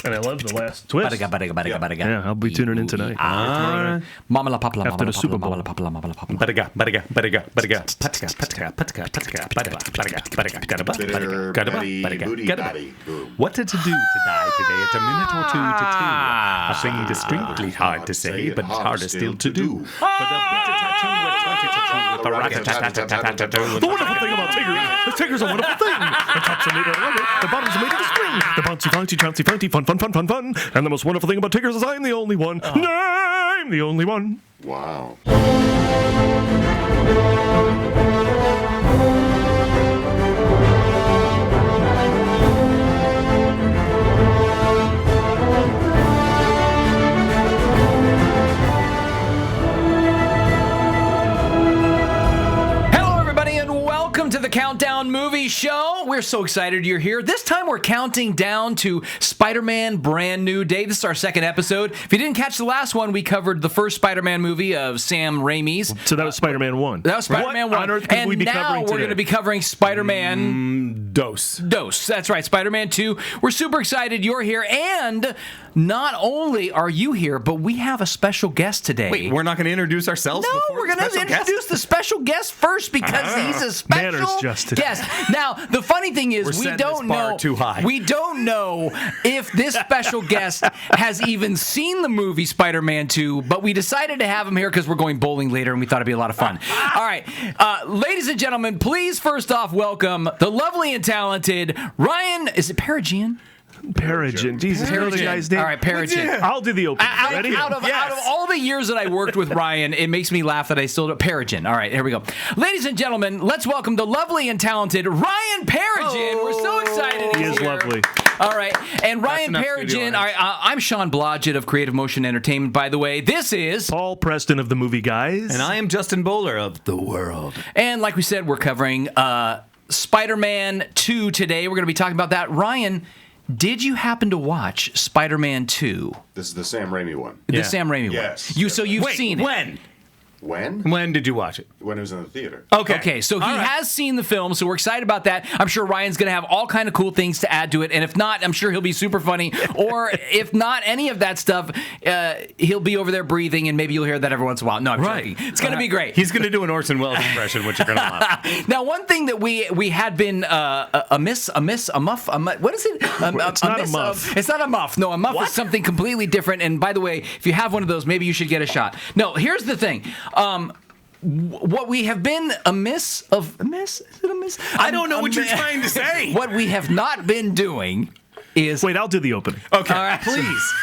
And I love the last twist. Yeah, I'll be tuning in tonight. After the Super Bowl. What did to do to die today? It's a minute or two to two. A thing distinctly hard to say, but harder still to do. For the bitter tattoo with 20 to 2 with the rat-a-tat-tat-tat-tat-tat. The wonderful thing about Tigers, the Tigers are a wonderful thing. The tops are made out of rubber, the bottoms are made out of spring. The bouncy, bouncy, trouncy, founty, fun, fun, fun, fun, fun. And the most wonderful thing about Tigers is I'm the only one. I'm the only one. Wow. To the Countdown Movie Show. We're so excited you're here. This time we're counting down to Spider-Man Brand New Day. This is our second episode. If you didn't catch the last one, we covered the first Spider-Man movie of Sam Raimi's. So that was Spider-Man 1. That was Spider-Man 1. On earth could and we be now covering we're going to be covering Spider-Man... Dose. That's right, Spider-Man 2. We're super excited you're here. And not only are you here, but we have a special guest today. Wait, we're not going to introduce ourselves? No, we're going to introduce the special guest first because he's a special guest. Now, the funny thing is, we don't know. Too high. We don't know if this special guest has even seen the movie Spider-Man 2, but we decided to have him here because we're going bowling later, and we thought it'd be a lot of fun. All right, ladies and gentlemen, please first off welcome the lovely and talented Ryan. Is it Paregien? Paregien. Jesus, you know the guy's name? All right, Paregien. I'll do the opening. Ready? Out of all the years that I worked with Ryan, it makes me laugh that I still do Paregien. All right, here we go. Ladies and gentlemen, let's welcome the lovely and talented Ryan Paregien. Oh, we're so excited he is here. Lovely. All right, and Ryan Paregien, I'm Sean Blodgett of Creative Motion Entertainment, by the way. This is Paul Preston of the Movie Guys. And I am Justin Bowler of The World. And like we said, we're covering Spider-Man 2 today. We're going to be talking about that. Ryan, did you happen to watch Spider-Man 2? This is the Sam Raimi one. The Sam Raimi one. Yes. So you've seen it. When? When? When did you watch it? When it was in the theater. Okay, so he has seen the film, so we're excited about that. I'm sure Ryan's going to have all kind of cool things to add to it, and if not, I'm sure he'll be super funny. Or if not any of that stuff, he'll be over there breathing, and maybe you'll hear that every once in a while. No, I'm joking. It's going to be great. He's going to do an Orson Welles impression, which you're going to love. Now, one thing that we had been what is it? It's not a muff. It's not a muff. No, a muff is something completely different. And by the way, if you have one of those, maybe you should get a shot. No, here's the thing. What we have been amiss? Is it amiss? I don't know what you're trying to say. What we have not been doing is... Wait, I'll do the opening. Okay. All right, please.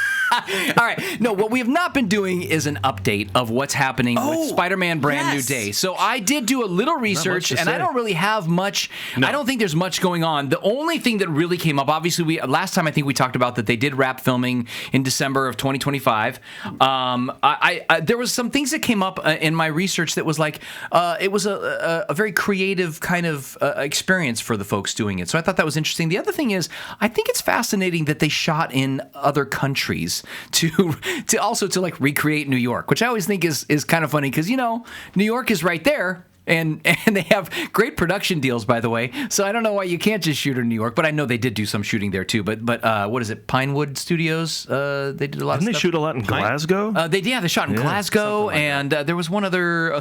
All right. No, what we have not been doing is an update of what's happening with Spider-Man Brand New Day. So I did do a little research, and I don't really have much. No. I don't think there's much going on. The only thing that really came up, obviously, last time I think we talked about that they did wrap filming in December of 2025. There was some things that came up in my research that was like, it was a very creative kind of experience for the folks doing it. So I thought that was interesting. The other thing is, I think it's fascinating that they shot in other countries to also to like recreate New York, which I always think is kind of funny because, you know, New York is right there. And they have great production deals, by the way. So I don't know why you can't just shoot in New York, but I know they did do some shooting there too. But what is it? Pinewood Studios. They did a lot. Didn't they shoot a lot in Glasgow? They shot in Glasgow, and there was one other.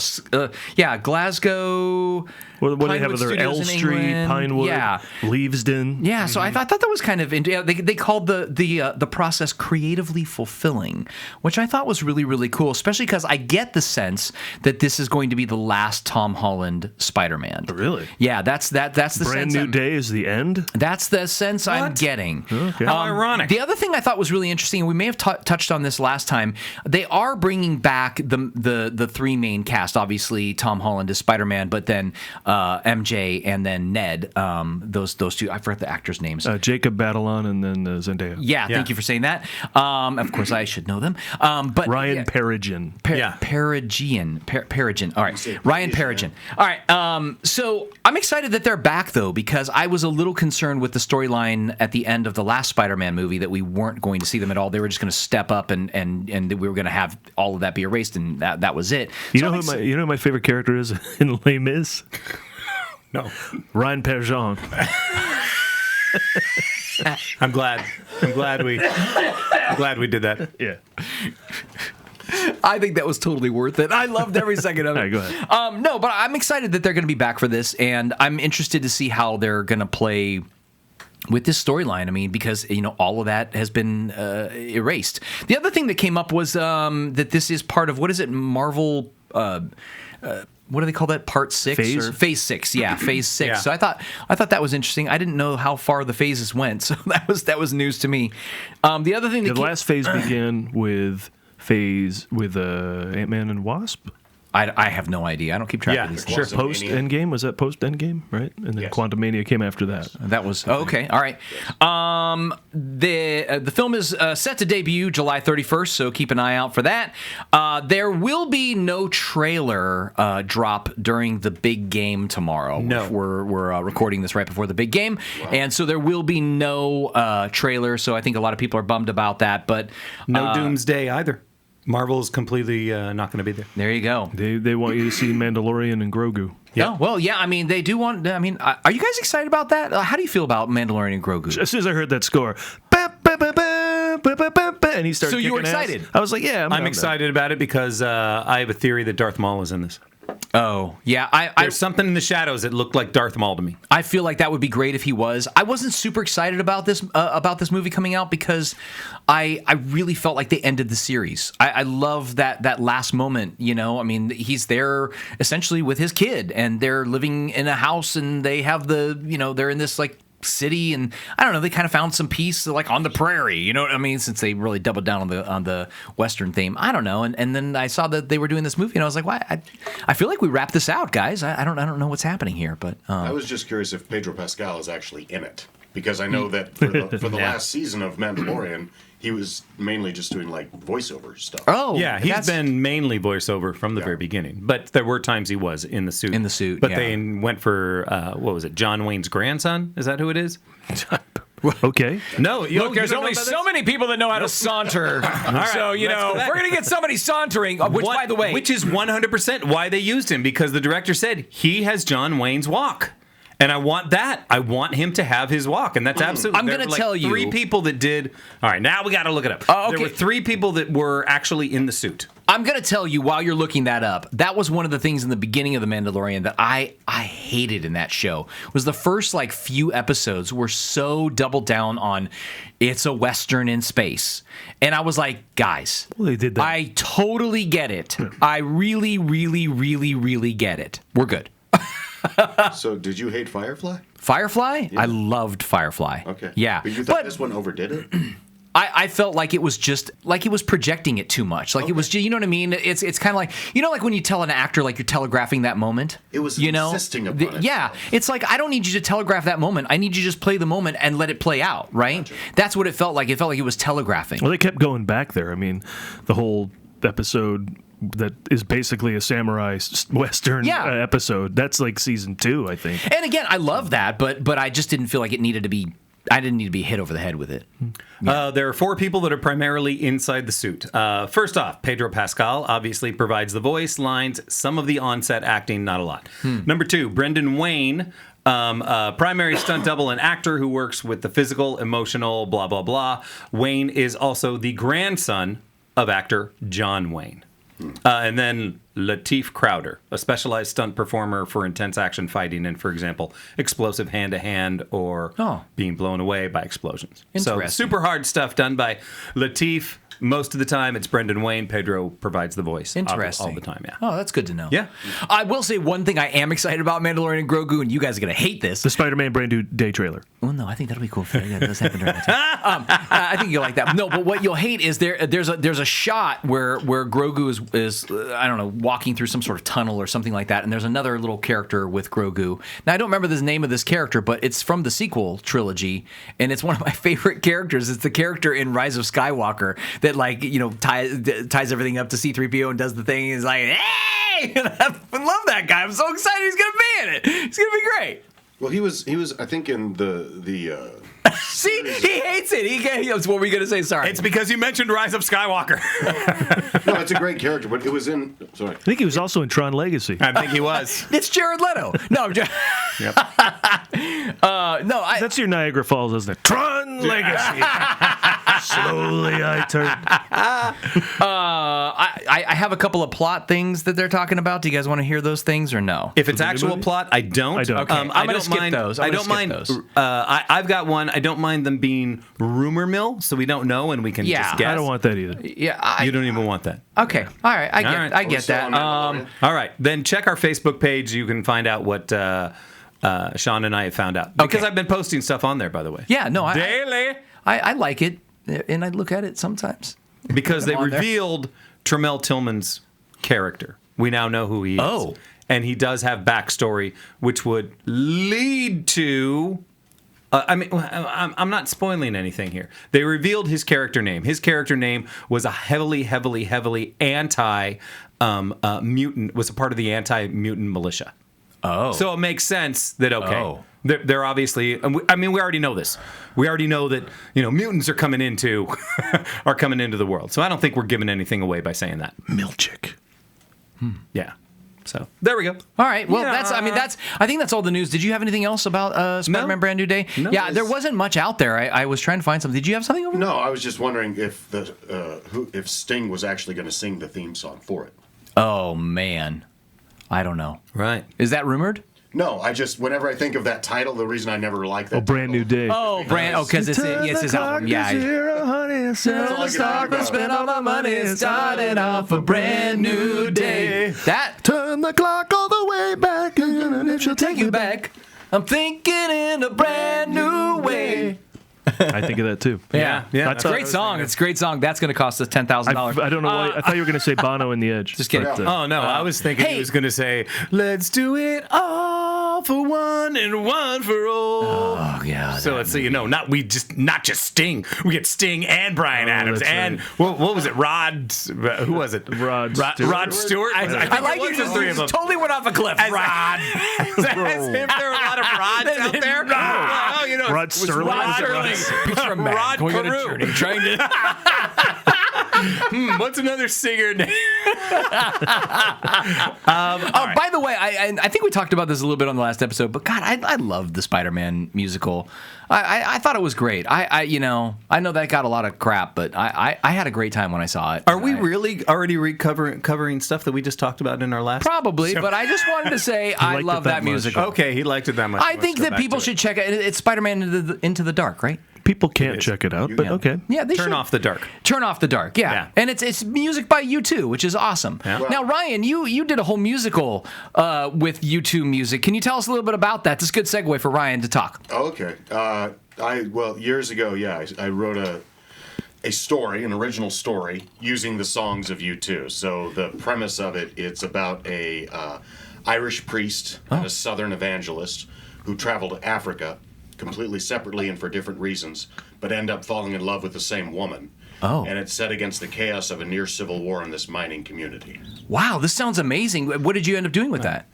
Glasgow. What do they have there? L Street, Pinewood, Leavesden. Yeah, so I thought that was kind of they called the process creatively fulfilling, which I thought was really, really cool, especially because I get the sense that this is going to be the last Tom Holland Spider-Man. Really? Yeah, that's the Brand sense. New Day is the end? That's the sense I'm getting. Okay. How ironic. The other thing I thought was really interesting, and we may have touched on this last time, they are bringing back the three main cast. Obviously, Tom Holland is Spider-Man, but then MJ and then Ned, those two, I forgot the actors' names. Jacob Batalon and then Zendaya. Yeah, thank you for saying that. Of course, I should know them. But Ryan Paregien. Paregien. All right, Ryan Paregien. All right, so I'm excited that they're back, though, because I was a little concerned with the storyline at the end of the last Spider-Man movie that we weren't going to see them at all. They were just going to step up and we were going to have all of that be erased, and that was it. You know who my favorite character is in Les Mis? No. Ryan Paregien. I'm glad. I'm glad we did that. Yeah. I think that was totally worth it. I loved every second of it. All right, go ahead. No, but I'm excited that they're going to be back for this, and I'm interested to see how they're going to play with this storyline. I mean, because all of that has been erased. The other thing that came up was that this is part of, what is it, Marvel? What do they call that? Part 6 Phase? or Phase 6? Yeah, Phase 6. Yeah. So I thought that was interesting. I didn't know how far the phases went, so that was news to me. The other thing that The last phase began with Ant-Man and Wasp. I have no idea. I don't keep track of these things. Sure. Post Endgame, was that post Endgame, right? And then Yes. Quantumania came after that. That was okay. All right. The film is set to debut July 31st, so keep an eye out for that. There will be no trailer drop during the big game tomorrow. No. We're recording this right before the big game, and so there will be no trailer. So I think a lot of people are bummed about that, but No Doomsday either. Marvel's completely not going to be there. there you go. They want you to see Mandalorian and Grogu. Yeah. Oh, well, yeah. I mean, they do want. I mean, are you guys excited about that? How do you feel about Mandalorian and Grogu? As soon as I heard that score, and he started. So you were kicking ass, excited? I was like, "Yeah, I'm excited about it because I have a theory that Darth Maul is in this. Oh, yeah. There's something in the shadows that looked like Darth Maul to me. I feel like that would be great if he was. I wasn't super excited about this movie coming out because I really felt like they ended the series. I love that last moment. I mean, he's there essentially with his kid, and they're living in a house, and they have they're in this like city, and I don't know, they kind of found some peace like on the prairie, you know what I mean, since they really doubled down on the Western theme. I don't know, and then I saw that they were doing this movie, and I was like, why? I feel like we wrapped this out, guys. I don't know what's happening here, but I was just curious if Pedro Pascal is actually in it, because I know that for the last season of Mandalorian, he was mainly just doing like voiceover stuff. oh Yeah, he's been mainly voiceover from the very beginning, but there were times he was in the suit. In the suit, but yeah. they went for what was it? John Wayne's grandson? Is that who it is? Okay. No, you Look, there's only so many people that know how to saunter. So, if we're going to get somebody sauntering, which, by the way... Which is 100% why they used him, because the director said he has John Wayne's walk. And I want that. I want him to have his walk. And that's absolutely... I'm going to tell you... 3 people that did... All right, now we got to look it up. Okay. There were 3 people that were actually in the suit. I'm going to tell you while you're looking that up, that was one of the things in the beginning of The Mandalorian that I hated in that show, was the first few episodes were so doubled down on it's a Western in space. And I was like, guys, Well, they did that. I totally get it. I really, really, really, really get it. We're good. So did you hate Firefly? Firefly? I loved Firefly. Okay. Yeah. But you thought this one overdid it? I felt like it was just like it was projecting it too much. Like it was, you know what I mean? It's kind of like, like when you tell an actor like you're telegraphing that moment. It was insisting upon it. Yeah, it's like I don't need you to telegraph that moment. I need you to just play the moment and let it play out. Right? Gotcha. That's what it felt like. It felt like it was telegraphing. Well, they kept going back there. I mean, the whole episode that is basically a samurai Western episode. That's like season 2, I think. And again, I love that, but I just didn't feel like it needed to be. I didn't need to be hit over the head with it. There are 4 people that are primarily inside the suit. First off, Pedro Pascal obviously provides the voice, lines, some of the on-set acting, not a lot. Number 2, Brendan Wayne, primary stunt double and actor who works with the physical, emotional, blah, blah, blah. Wayne is also the grandson of actor John Wayne. And then Lateef Crowder, a specialized stunt performer for intense action fighting and, for example, explosive hand-to-hand or being blown away by explosions. So Interesting. super hard stuff done by Lateef. Most of the time, it's Brendan Wayne. Pedro provides the voice. Interesting. All the time, yeah. Oh, that's good to know. Yeah. I will say one thing I am excited about Mandalorian and Grogu, and you guys are going to hate this. The Spider-Man brand new day trailer. Well, no, I think that'll be cool. Yeah, that does happen during that time. I think you'll like that. No, but what you'll hate is there's a shot where Grogu is I don't know, walking through some sort of tunnel or something like that, and there's another little character with Grogu. Now, I don't remember the name of this character, but it's from the sequel trilogy, and it's one of my favorite characters. It's the character in Rise of Skywalker that ties everything up to C-3PO and does the thing. He's like, hey! And I love that guy. I'm so excited he's going to be in it. He's going to be great. Well, he was I think in the See, he hates it. What were you going to say? Sorry. It's because you mentioned Rise of Skywalker. No, it's a great character, but it was in sorry. I think he was also in Tron Legacy. I think he was. It's Jared Leto. No, Yep. no. That's your Niagara Falls, isn't it? Tron Legacy. Slowly I turn. I have a couple of plot things that they're talking about. Do you guys want to hear those things or no? If it's actual plot, I don't. I don't. Okay, I'm gonna skip mind those. I don't mind those. I've got one. I don't mind them being rumor mill, so we don't know and we can just guess. I don't want that either. Yeah, You don't even want that. Okay, all right, I get, right. I get that. All right, then check our Facebook page. You can find out what Sean and I have found out. Because Okay. I've been posting stuff on there, by the way. Yeah, no, Daily. I like it, and I look at it sometimes. Because they on there. revealed Tremel Tillman's character. We now know who he is. Oh. And he does have backstory, which would lead to... I'm not spoiling anything here. They revealed his character name. His character name was a heavily anti-mutant, was a part of the anti-mutant militia. Oh, So it makes sense that, okay, Oh. they're obviously, we already know this. We already know that, mutants are coming into the world. So I don't think we're giving anything away by saying that. Milchick. Yeah. So there we go. all right. Well, Yeah. I think that's all the news. Did you have anything else about Spider-Man: Brand New Day? No. Yeah, there wasn't much out there. I was trying to find something. Did you have something over there? No, I was just wondering if if Sting was actually going to sing the theme song for it. Oh man, I don't know. Right. Is that rumored? No, whenever I think of that title, the reason I never like that. Brand New Day. Oh, because it's his album. Yeah. Spend all my money, starting off a brand new day. That Turn the clock all the way back, and it shall take you back. I'm thinking in a brand new way. I think of that too. Yeah. Yeah. That's It's a great song. It's a great song. That's going to cost us $10,000. I don't know why. I thought you were going to say Bono and the Edge. Just kidding. but, Oh, no. I was thinking hey. he was going to say, let's do it all for one and one for all. Oh yeah. So it's not just Sting. We get Sting and Brian Adams that's and right. what was it? Who was it? Rod Stewart. Rod Stewart. I think I like it was it. the three of them. Totally went off a cliff. Rod. As if there are a lot of Rods out there. Rod Sterling. Rod Sterling. Picture a man Rod going on a Carew. journey, trying to. What's another singer name? By the way, I think we talked about this a little bit on the last episode, but God, I love the Spider-Man musical. I thought it was great. I know that got a lot of crap, but I had a great time when I saw it. Are we really already covering stuff that we just talked about in our last? Probably, but I just wanted to say I liked it love that that much. musical. Okay, he liked it that much. I think that people should check it. It's Spider-Man Into the Dark, right? People can't check it out, but okay. Yeah, they Turn should. off the dark. Turn Off the Dark, yeah. And it's music by U2, which is awesome. Yeah. Now, Ryan, you did a whole musical with U2 music. Can you tell us a little bit about that? This is a good segue for Ryan to talk. Okay. Years ago, I wrote an original story using the songs of U2. So the premise of it's about a Irish priest and a Southern evangelist who travel to Africa completely separately and for different reasons, but end up falling in love with the same woman. Oh. And it's set against the chaos of a near civil war in this mining community. Wow, this sounds amazing. What did you end up doing with that?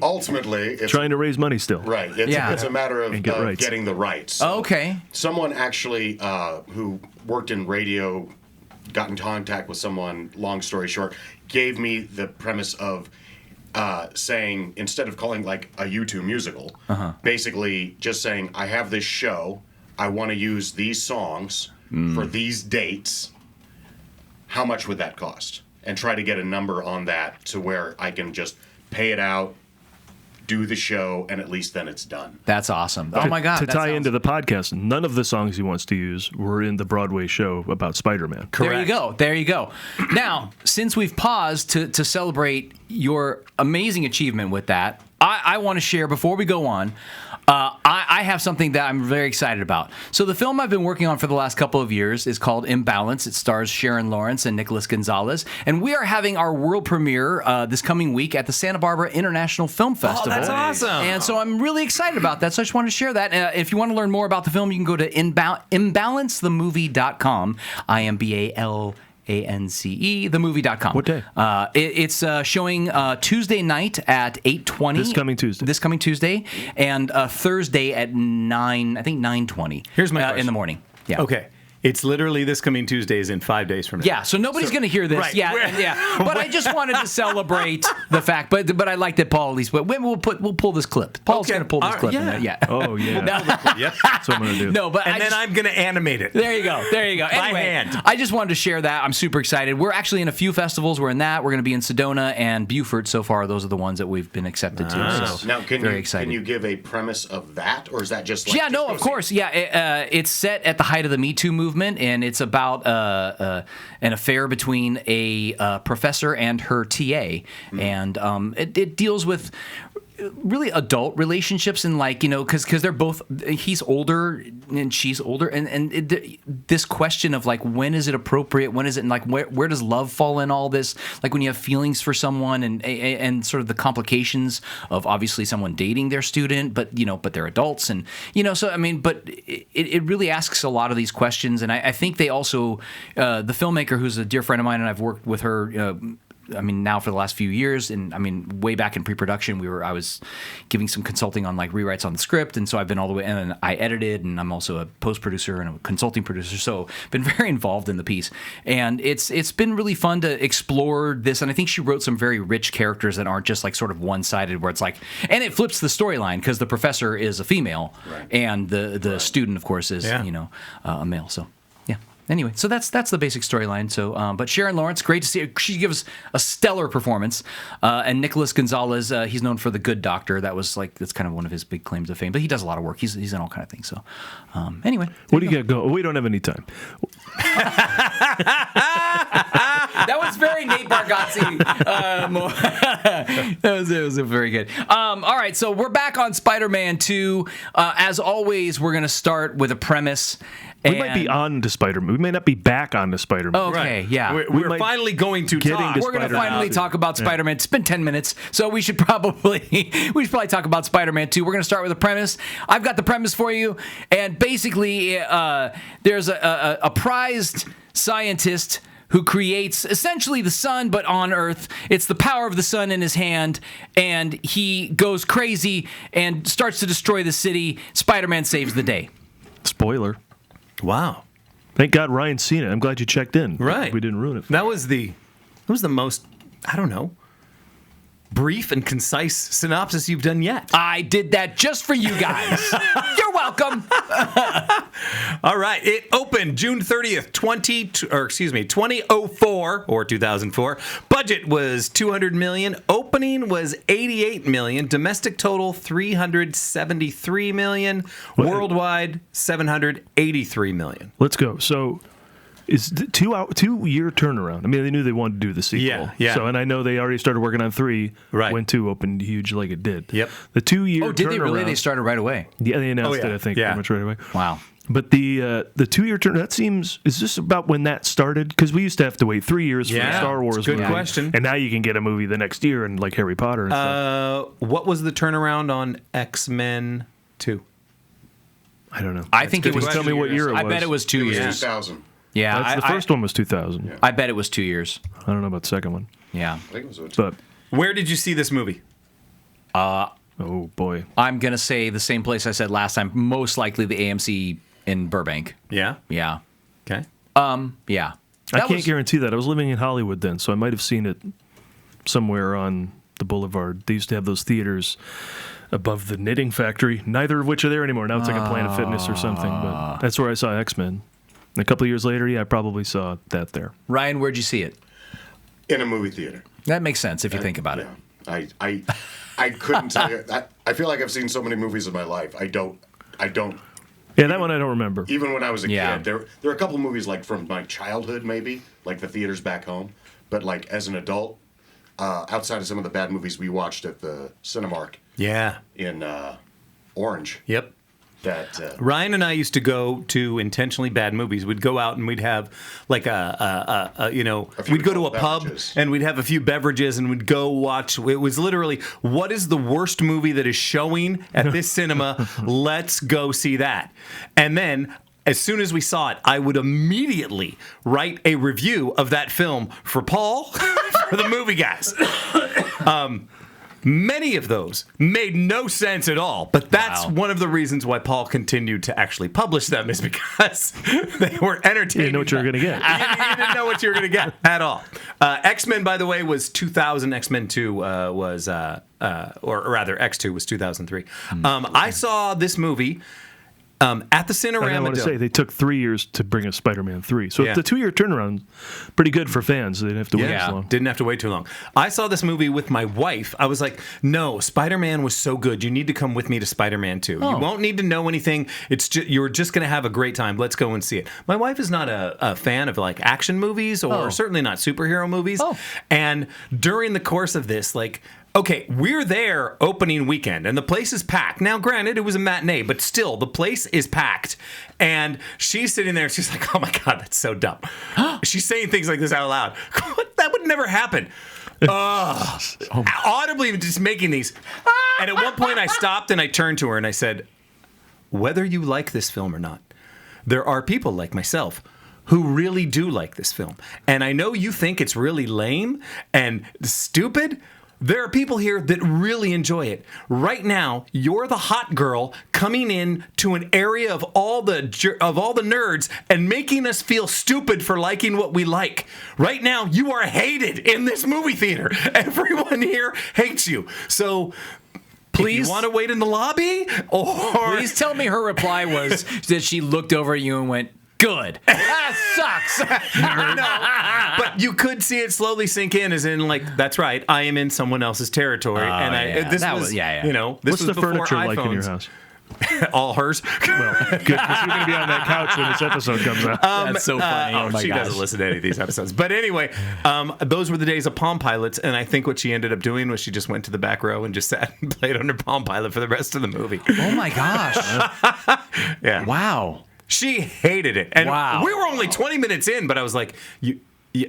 Ultimately, it's Trying to raise money still. right. It's a matter of get rights. getting the rights. Oh, okay. Someone actually who worked in radio got in contact with someone, long story short, gave me the premise of saying, instead of calling like a U2 musical, basically just saying, I have this show, I want to use these songs for these dates. How much would that cost? And try to get a number on that to where I can just pay it out, do the show, and at least then it's done. That's awesome. Oh my God. To that tie sounds- into the podcast, none of the songs he wants to use were in the Broadway show about Spider-Man. There you go. There you go. Now, since we've paused to celebrate your amazing achievement with that, I want to share before we go on. I have something that I'm very excited about. So the film I've been working on for the last couple of years is called Imbalance. It stars Sharon Lawrence and Nicholas Gonzalez, and we are having our world premiere this coming week at the Santa Barbara International Film Festival. that's awesome. And so I'm really excited about that. So I just wanted to share that. If you want to learn more about the film, you can go to imbalancethemovie.com. IMBALANCE, themovie.com. What day? It's showing Tuesday night at 8:20. This coming Tuesday. This coming Tuesday, and Thursday at 9. I think 9:20. Here's my in question. the morning. Yeah. Okay. It's literally this coming Tuesday is in 5 days from now. Yeah, so nobody's going to hear this. right. Yeah. But I just wanted to celebrate the fact. But I like that Paul at least. But we'll pull this clip. Paul's going to pull this clip. yeah. In there. Yeah. Oh, yeah. Yep. That's what I'm going to do. No, but And then I'm going to animate it. There you go. Anyway, hand. I just wanted to share that. I'm super excited. We're actually in a few festivals. We're in that. We're going to be in Sedona and Beaufort so far. Those are the ones that we've been accepted to. So Now, very excited. Can you give a premise of that, or is that just like... Yeah, no, of course. Yeah, it's set at the height of the Me Too movement, and it's about an affair between a professor and her TA, and it deals with really adult relationships and because they're both, he's older and she's older, and this question of when is it appropriate, when is it, and where does love fall in all this, when you have feelings for someone, and sort of the complications of obviously someone dating their student, but they're adults, and so I mean, but it really asks a lot of these questions, and I think they also the filmmaker, who's a dear friend of mine, and I've worked with her now for the last few years, and way back in pre-production, I was giving some consulting on rewrites on the script, and so I've been all the way, and I edited, and I'm also a post-producer and a consulting producer, so been very involved in the piece, and it's been really fun to explore this, and I think she wrote some very rich characters that aren't just sort of one-sided, where it's and it flips the storyline, because the professor is a female, right, and the student, of course, is a male, so. Anyway, so that's the basic storyline. So, but Sharon Lawrence, great to see her. She gives a stellar performance. And Nicholas Gonzalez, he's known for The Good Doctor. That's kind of one of his big claims to fame. But he does a lot of work. He's in all kind of things. So, anyway, what do you got going? We don't have any time. That was very Nate Bargatze. That was very good. All right, so we're back on Spider-Man 2. As always, we're going to start with a premise. We might be on to Spider-Man. We may not be back on to Spider-Man. Okay, right. yeah. We're finally going to talk. We're going to finally talk about Spider-Man. It's been 10 minutes, so we should probably talk about Spider-Man 2. We're going to start with a premise. I've got the premise for you, and basically, there's a prized scientist who creates essentially the sun, but on Earth. It's the power of the sun in his hand, and he goes crazy and starts to destroy the city. Spider-Man saves the day. Spoiler. Wow. Thank God Ryan's seen it. I'm glad you checked in. Right. We didn't ruin it. That was the most, I don't know, brief and concise synopsis you've done yet. I did that just for you guys. You're welcome. All right. It opened June 30th, 2004 or 2004. Budget was $200 million. Opening was $88 million. Domestic total $373 million. Worldwide $783 million. Let's go. So is the 2-year turnaround. I mean, they knew they wanted to do the sequel. Yeah. So, and I know they already started working on 3 when 2 opened huge like it did. Yep. The 2-year turnaround. Oh, did they really? They started right away. Yeah, they announced it, I think, pretty much right away. Wow. But the 2-year turn, is this about when that started? Because we used to have to wait 3 years for the Star Wars good movie. question. And now you can get a movie the next year, and like Harry Potter and stuff. What was the turnaround on X-Men 2? I don't know. I think it was. Tell me what year it was. I bet it was 2 years. 2000. Yeah, The first one was 2000. Yeah. I bet it was 2 years. I don't know about the second one. Yeah. I think it was But, Where did you see this movie? oh boy. I'm going to say the same place I said last time, most likely the AMC in Burbank. Yeah. Yeah. Okay. Yeah. I can't guarantee that. I was living in Hollywood then, so I might have seen it somewhere on the boulevard. They used to have those theaters above the Knitting Factory, neither of which are there anymore. Now it's like a Planet Fitness or something, but that's where I saw X-Men. And a couple of years later, I probably saw that there. Ryan, where'd you see it? In a movie theater. That makes sense if you think about it. I couldn't tell you. I feel like I've seen so many movies in my life. I don't. Yeah, that one I don't remember. Even when I was a Yeah. kid, there are a couple of movies from my childhood, maybe like the theaters back home. But as an adult, outside of some of the bad movies we watched at the Cinemark Yeah. in Orange. Yep. That Ryan and I used to go to intentionally bad movies. We'd go out and we'd have we'd go to a pub beverages. and we'd have a few beverages and we'd go watch. It was literally, what is the worst movie that is showing at this cinema? Let's go see that. And then as soon as we saw it, I would immediately write a review of that film for Paul, for the movie guys. Many of those made no sense at all, but that's one of the reasons why Paul continued to actually publish them, is because they were entertaining. You didn't know what you were going to get. You didn't know what you were going to get at all. X-Men, by the way, was 2000. X-Men 2 was, or rather, X2 was 2003. I saw this movie at the Cinerama. I want to say they took 3 years to bring us Spider-Man 3. So the 2-year turnaround, pretty good for fans. They didn't have to wait as long. Didn't have to wait too long. I saw this movie with my wife. I was like, no, Spider-Man was so good. You need to come with me to Spider-Man 2. You won't need to know anything. You're just going to have a great time. Let's go and see it. My wife is not a fan of like action movies or certainly not superhero movies. And during the course of this, like, okay, we're there opening weekend, and the place is packed. Now, granted, it was a matinee, but still, the place is packed. And she's sitting there, and she's like, oh my God, that's so dumb. She's saying things like this out loud. That would never happen. Audibly just making these. And at one point, I stopped, and I turned to her, and I said, whether you like this film or not, there are people like myself who really do like this film. And I know you think it's really lame and stupid. There are people here that really enjoy it. Right now, you're the hot girl coming in to an area of all the nerds and making us feel stupid for liking what we like. Right now, you are hated in this movie theater. Everyone here hates you. So please, if you want to wait in the lobby, or please tell me her reply was that she looked over at you and went, good. That sucks. No, but you could see it slowly sink in, as in, like, that's right, I am in someone else's territory. This was you know, this What's was the before furniture iPhones. like in your house? All hers. Well, good, because you're going to be on that couch when this episode comes out. That's so funny. Oh my she gosh. doesn't listen to any of these episodes. But anyway, those were the days of Palm Pilots, and I think what she ended up doing was she just went to the back row and just sat and played on her Palm Pilot for the rest of the movie. Oh my gosh. Yeah. Wow. She hated it. And wow. we were only 20 minutes in, but I was like, you,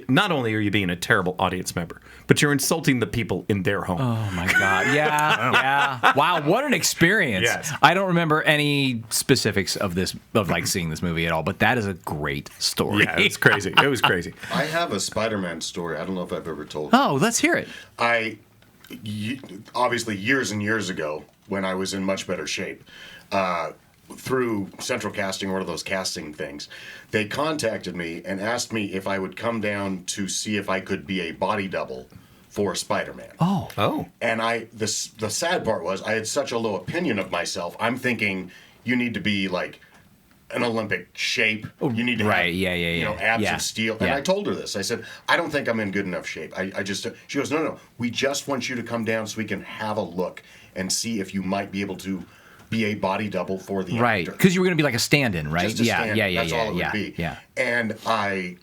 not only are you being a terrible audience member, but you're insulting the people in their home. Oh, my God. Yeah. Yeah. Wow. What an experience. Yes. I don't remember any specifics of this, of like seeing this movie at all, but that is a great story. Yeah, it's crazy. It was crazy. I have a Spider-Man story. I don't know if I've ever told. Oh, let's hear it. Obviously, years and years ago, when I was in much better shape, through Central Casting, one of those casting things, they contacted me and asked me if I would come down to see if I could be a body double for Spider-Man. Oh. And the sad part was I had such a low opinion of myself. I'm thinking you need to be like an Olympic shape. You need to have abs of steel. And I told her this. I said, I don't think I'm in good enough shape. She goes, no, we just want you to come down so we can have a look and see if you might be able to be a body double for the actor. Because you were going to be like a stand-in, right? Just a stand-in. That's all it would be. Yeah. And I,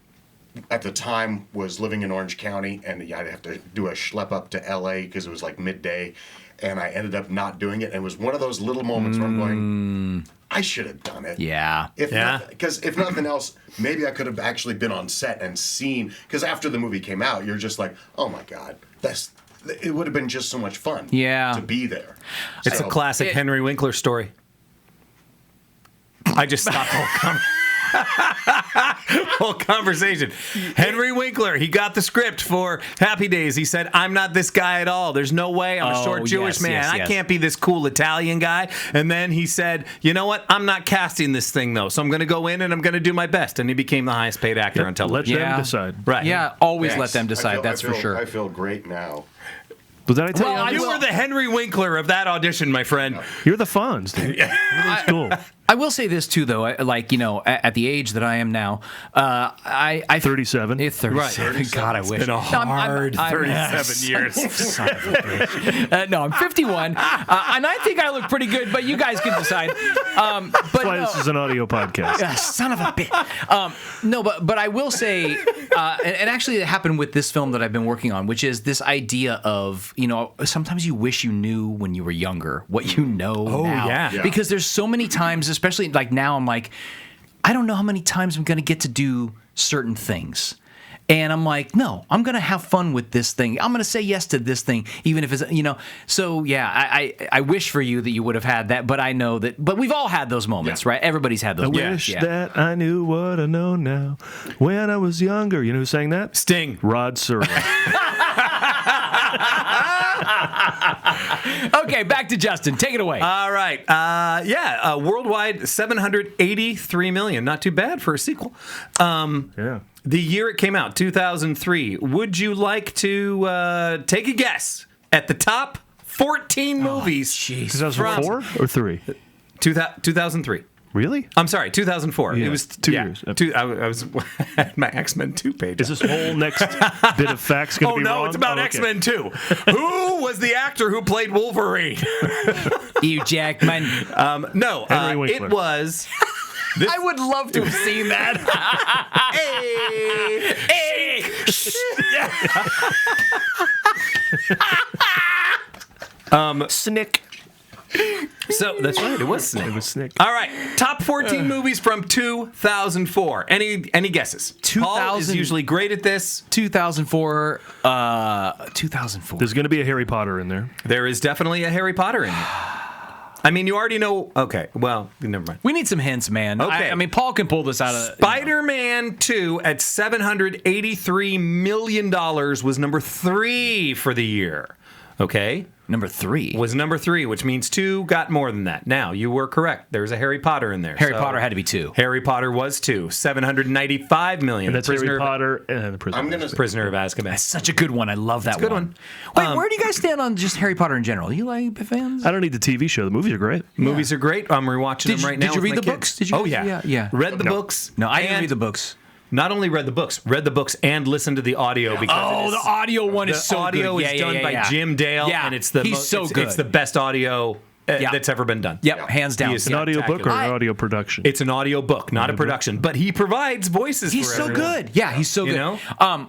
at the time, was living in Orange County, and I'd have to do a schlep up to L.A. because it was like midday, and I ended up not doing it. And it was one of those little moments where I'm going, I should have done it. Yeah. Because if nothing else, maybe I could have actually been on set and seen, because after the movie came out, you're just like, oh my God, it would have been just so much fun to be there. It's a classic Henry Winkler story. I just stopped the whole conversation. Henry Winkler, he got the script for Happy Days. He said, I'm not this guy at all. There's no way. I'm a short Jewish man. I can't be this cool Italian guy. And then he said, you know what? I'm not casting this thing, though. So I'm going to go in and I'm going to do my best. And he became the highest paid actor on television. Let them decide. Right. Yeah, always let them decide. That's for sure. I feel great now. But did I tell you? You were the Henry Winkler of that audition, my friend. You're the Fonz, dude. That's cool. I will say this too, though. Like, you know, at the age that I am now, I 37. 37. Right. God, I wish. It's been a hard 37 years. Son of a bitch. No, I'm 51, and I think I look pretty good. But you guys can decide. But That's why this is an audio podcast. Son of a bitch. No, but I will say, and actually, it happened with this film that I've been working on, which is this idea of, you know, sometimes you wish you knew when you were younger what you know now. Yeah. Because there's so many times, especially like now, I'm like, I don't know how many times I'm going to get to do certain things. And I'm like, no, I'm going to have fun with this thing. I'm going to say yes to this thing, even if it's, you know. So, yeah, I wish for you that you would have had that, but I know that, but we've all had those moments, right? Everybody's had those moments. I wish that I knew what I know now when I was younger. You know who sang that? Sting. Rod Serling. Okay, back to Justin. Take it away. All right. Worldwide, 783 million. Not too bad for a sequel. Yeah. The year it came out, 2003. Would you like to take a guess at the top 14 movies? 2004 or 3? 2003. Really? I'm sorry, 2004. Yeah, It was 2 years. I was at my X-Men 2 page. Is this whole next bit of facts going to be wrong? Oh, no, it's about X-Men 2. Who was the actor who played Wolverine? Hugh Jackman. No, Henry Winkler. it was... I would love to have seen that. Snick. So that's right. It was Snake. It was Snick. All right, top 14 movies from 2004. Any guesses? 2000 Paul is usually great at this. 2004. 2004. There's going to be a Harry Potter in there. There is definitely a Harry Potter in it. I mean, you already know. Okay, well, never mind. We need some hints, man. Okay. I mean, Paul can pull this out of... Spider-Man 2 at $783 million was number 3 for the year. Okay? Number 3. Was number 3, which means 2 got more than that. Now, you were correct. There's a Harry Potter in there. Harry Potter had to be 2. Harry Potter was 2. $795 million. And that's Harry Potter and the Prisoner. I'm gonna Prisoner of Azkaban. That's such a good one. I love that good one. Wait, where do you guys stand on just Harry Potter in general? You like fans? I don't need the TV show. The movies are great. Movies are great. I'm rewatching them right now. Did you with read my the kids. books? Did you? Oh, yeah. Yeah. Read the books. No, I didn't and read the books. Not only read the books and listened to the audio because Oh, the audio one is so good. The audio is done by Jim Dale, Yeah, and it's the he's so good. It's the best audio that's ever been done. Yep, hands down. He is An audio book or an spectacular. audio production? It's an audio book, not a production, but he provides voices. He's for so everyone. good. Yeah, he's so You good. know?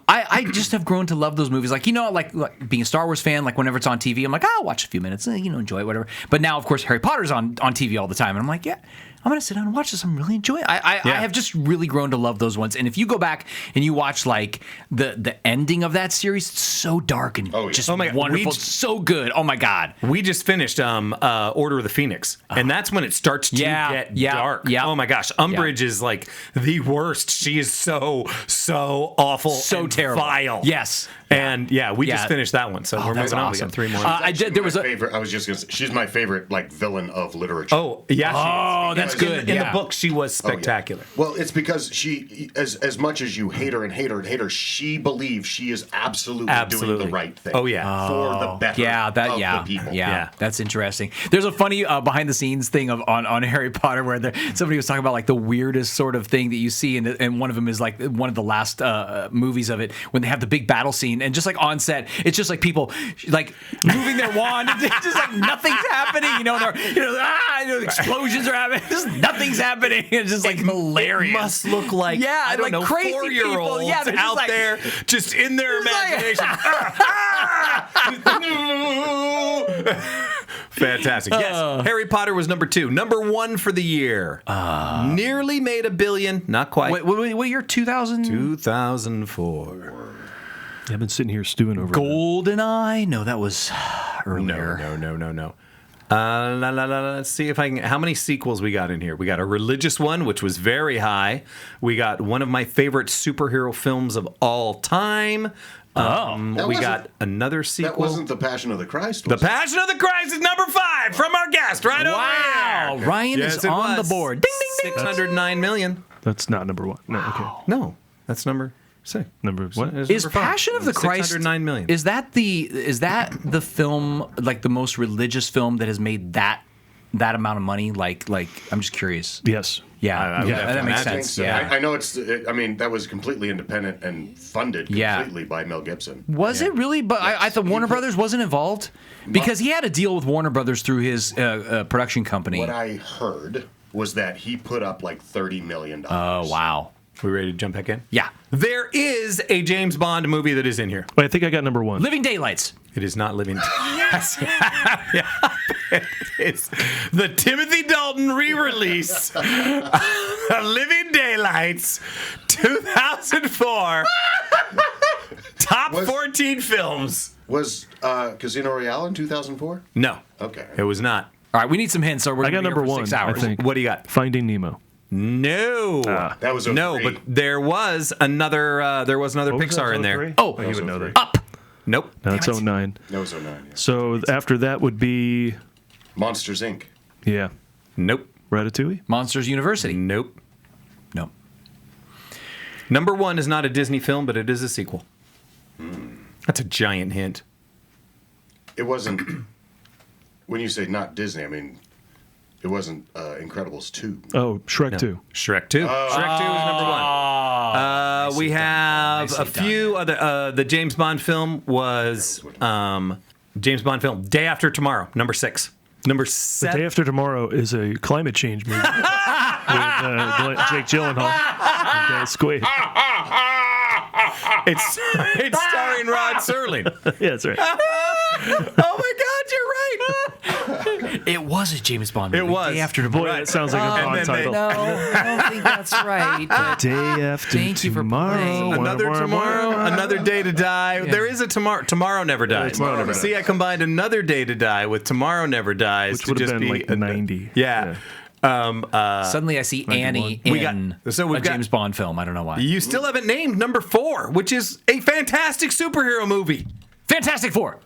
I just have grown to love those movies. Like, like being a Star Wars fan, like whenever it's on TV, I'm like, I'll watch a few minutes, enjoy it, whatever. But now, of course, Harry Potter's on TV all the time. And I'm like, yeah, I'm going to sit down and watch this. I'm really enjoying it. I have just really grown to love those ones. And if you go back and you watch like the ending of that series, it's so dark and just my God. wonderful. It's so good. Oh my God. We just finished Order of the Phoenix, and that's when it starts to get dark. Yeah. Oh my gosh, Umbridge is like the worst. She is so awful, So and terrible. vile. Yes. And we just finished that one, so we're that's moving on. We awesome. got 3 more. There was a favorite. I was just gonna say, she's my favorite like villain of literature. Oh yeah. Oh, she is. that's good. In Yeah. the book, she was spectacular. Well, it's because she, as much as you hate her and hate her and hate her, she believes she is absolutely doing the right thing. Oh, yeah. For the better of the people. Yeah, that's interesting. There's a funny behind the scenes thing on Harry Potter where somebody was talking about like the weirdest sort of thing that you see, and one of them is like one of the last movies of it when they have the big battle scene, and just like on set, it's just like people like moving their wand, and just like nothing's happening. Explosions are happening, just nothing's happening. It's just like hilarious. It must look like I don't know, crazy people. 4-year-olds Yeah, they're just out like- there just in their imagination. Fantastic. Yes, Harry Potter was number 2. Number 1 for the year. Nearly made $1 billion. Not quite. Wait, what year? 2000? 2004. I've been sitting here stewing over GoldenEye? No, that was earlier. No. Let's see if I can. How many sequels we got in here? We got a religious one, which was very high. We got one of my favorite superhero films of all time. We got another sequel. That wasn't The Passion of the Christ. The Passion of the Christ is number 5 from our guest right over Wow, here. Ryan Yes, is it on was. the board. Ding, ding, ding. $609 million. That's not number 1. No, okay. No, that's number 6. Number what? Is number 5. Passion of the Christ $609 million. Is that the film, like the most religious film that has made that amount of money? Like I'm just curious. Yes. Yeah, would have that to makes imagine sense. so. Yeah. I know I mean, that was completely independent and funded completely by Mel Gibson. Was it really? But I thought Warner Brothers wasn't involved because he had a deal with Warner Brothers through his production company. What I heard was that he put up like $30 million. Oh wow. We ready to jump back in? Yeah. There is a James Bond movie that is in here. Wait, I think I got number 1. Living Daylights. It is not Living. Yes. It's the Timothy Dalton re-release of Living Daylights 2004. Top 14 films. Was Casino Royale in 2004? No. Okay. It was not. All right, we need some hints. So we're I got gonna be here number for 1. 6 hours. I think. What do you got? Finding Nemo. No. That was no, 03. but there was another What was Pixar that? in there. 03? Oh, you would know that. Up. Nope. No, it's 09. No, it's 09. Yeah. So after that would be, Monsters, Inc. yeah, Nope. Ratatouille? Monsters University. Nope. No. Number 1 is not a Disney film, but it is a sequel. That's a giant hint. It wasn't. When you say not Disney, I mean, it wasn't Incredibles 2. Oh, Shrek 2. Shrek 2. Shrek 2 is number 1. We have a few other. The James Bond film was James Bond film Day After Tomorrow, number 6. Number The 7. Day After Tomorrow is a climate change movie with Jake Gyllenhaal and Dennis Quaid. It's starring Rod Serling. Yeah, that's right. Oh my God, you're right. It was a James Bond movie. It was. Day After Boy, Tomorrow. that sounds like a And Bond then title. No, I don't think that's right. but- Day After Thank you for Tomorrow. playing. Another tomorrow, another day to die. There is a tomorrow. Tomorrow never dies. Tomorrow Never See, I combined another day to die with tomorrow never dies, Which to would have just been be like 90. Yeah. Suddenly I see Annie in We got- so we've a got- James Bond film. I don't know why. You still haven't named number 4, which is a fantastic superhero movie. Fantastic Four.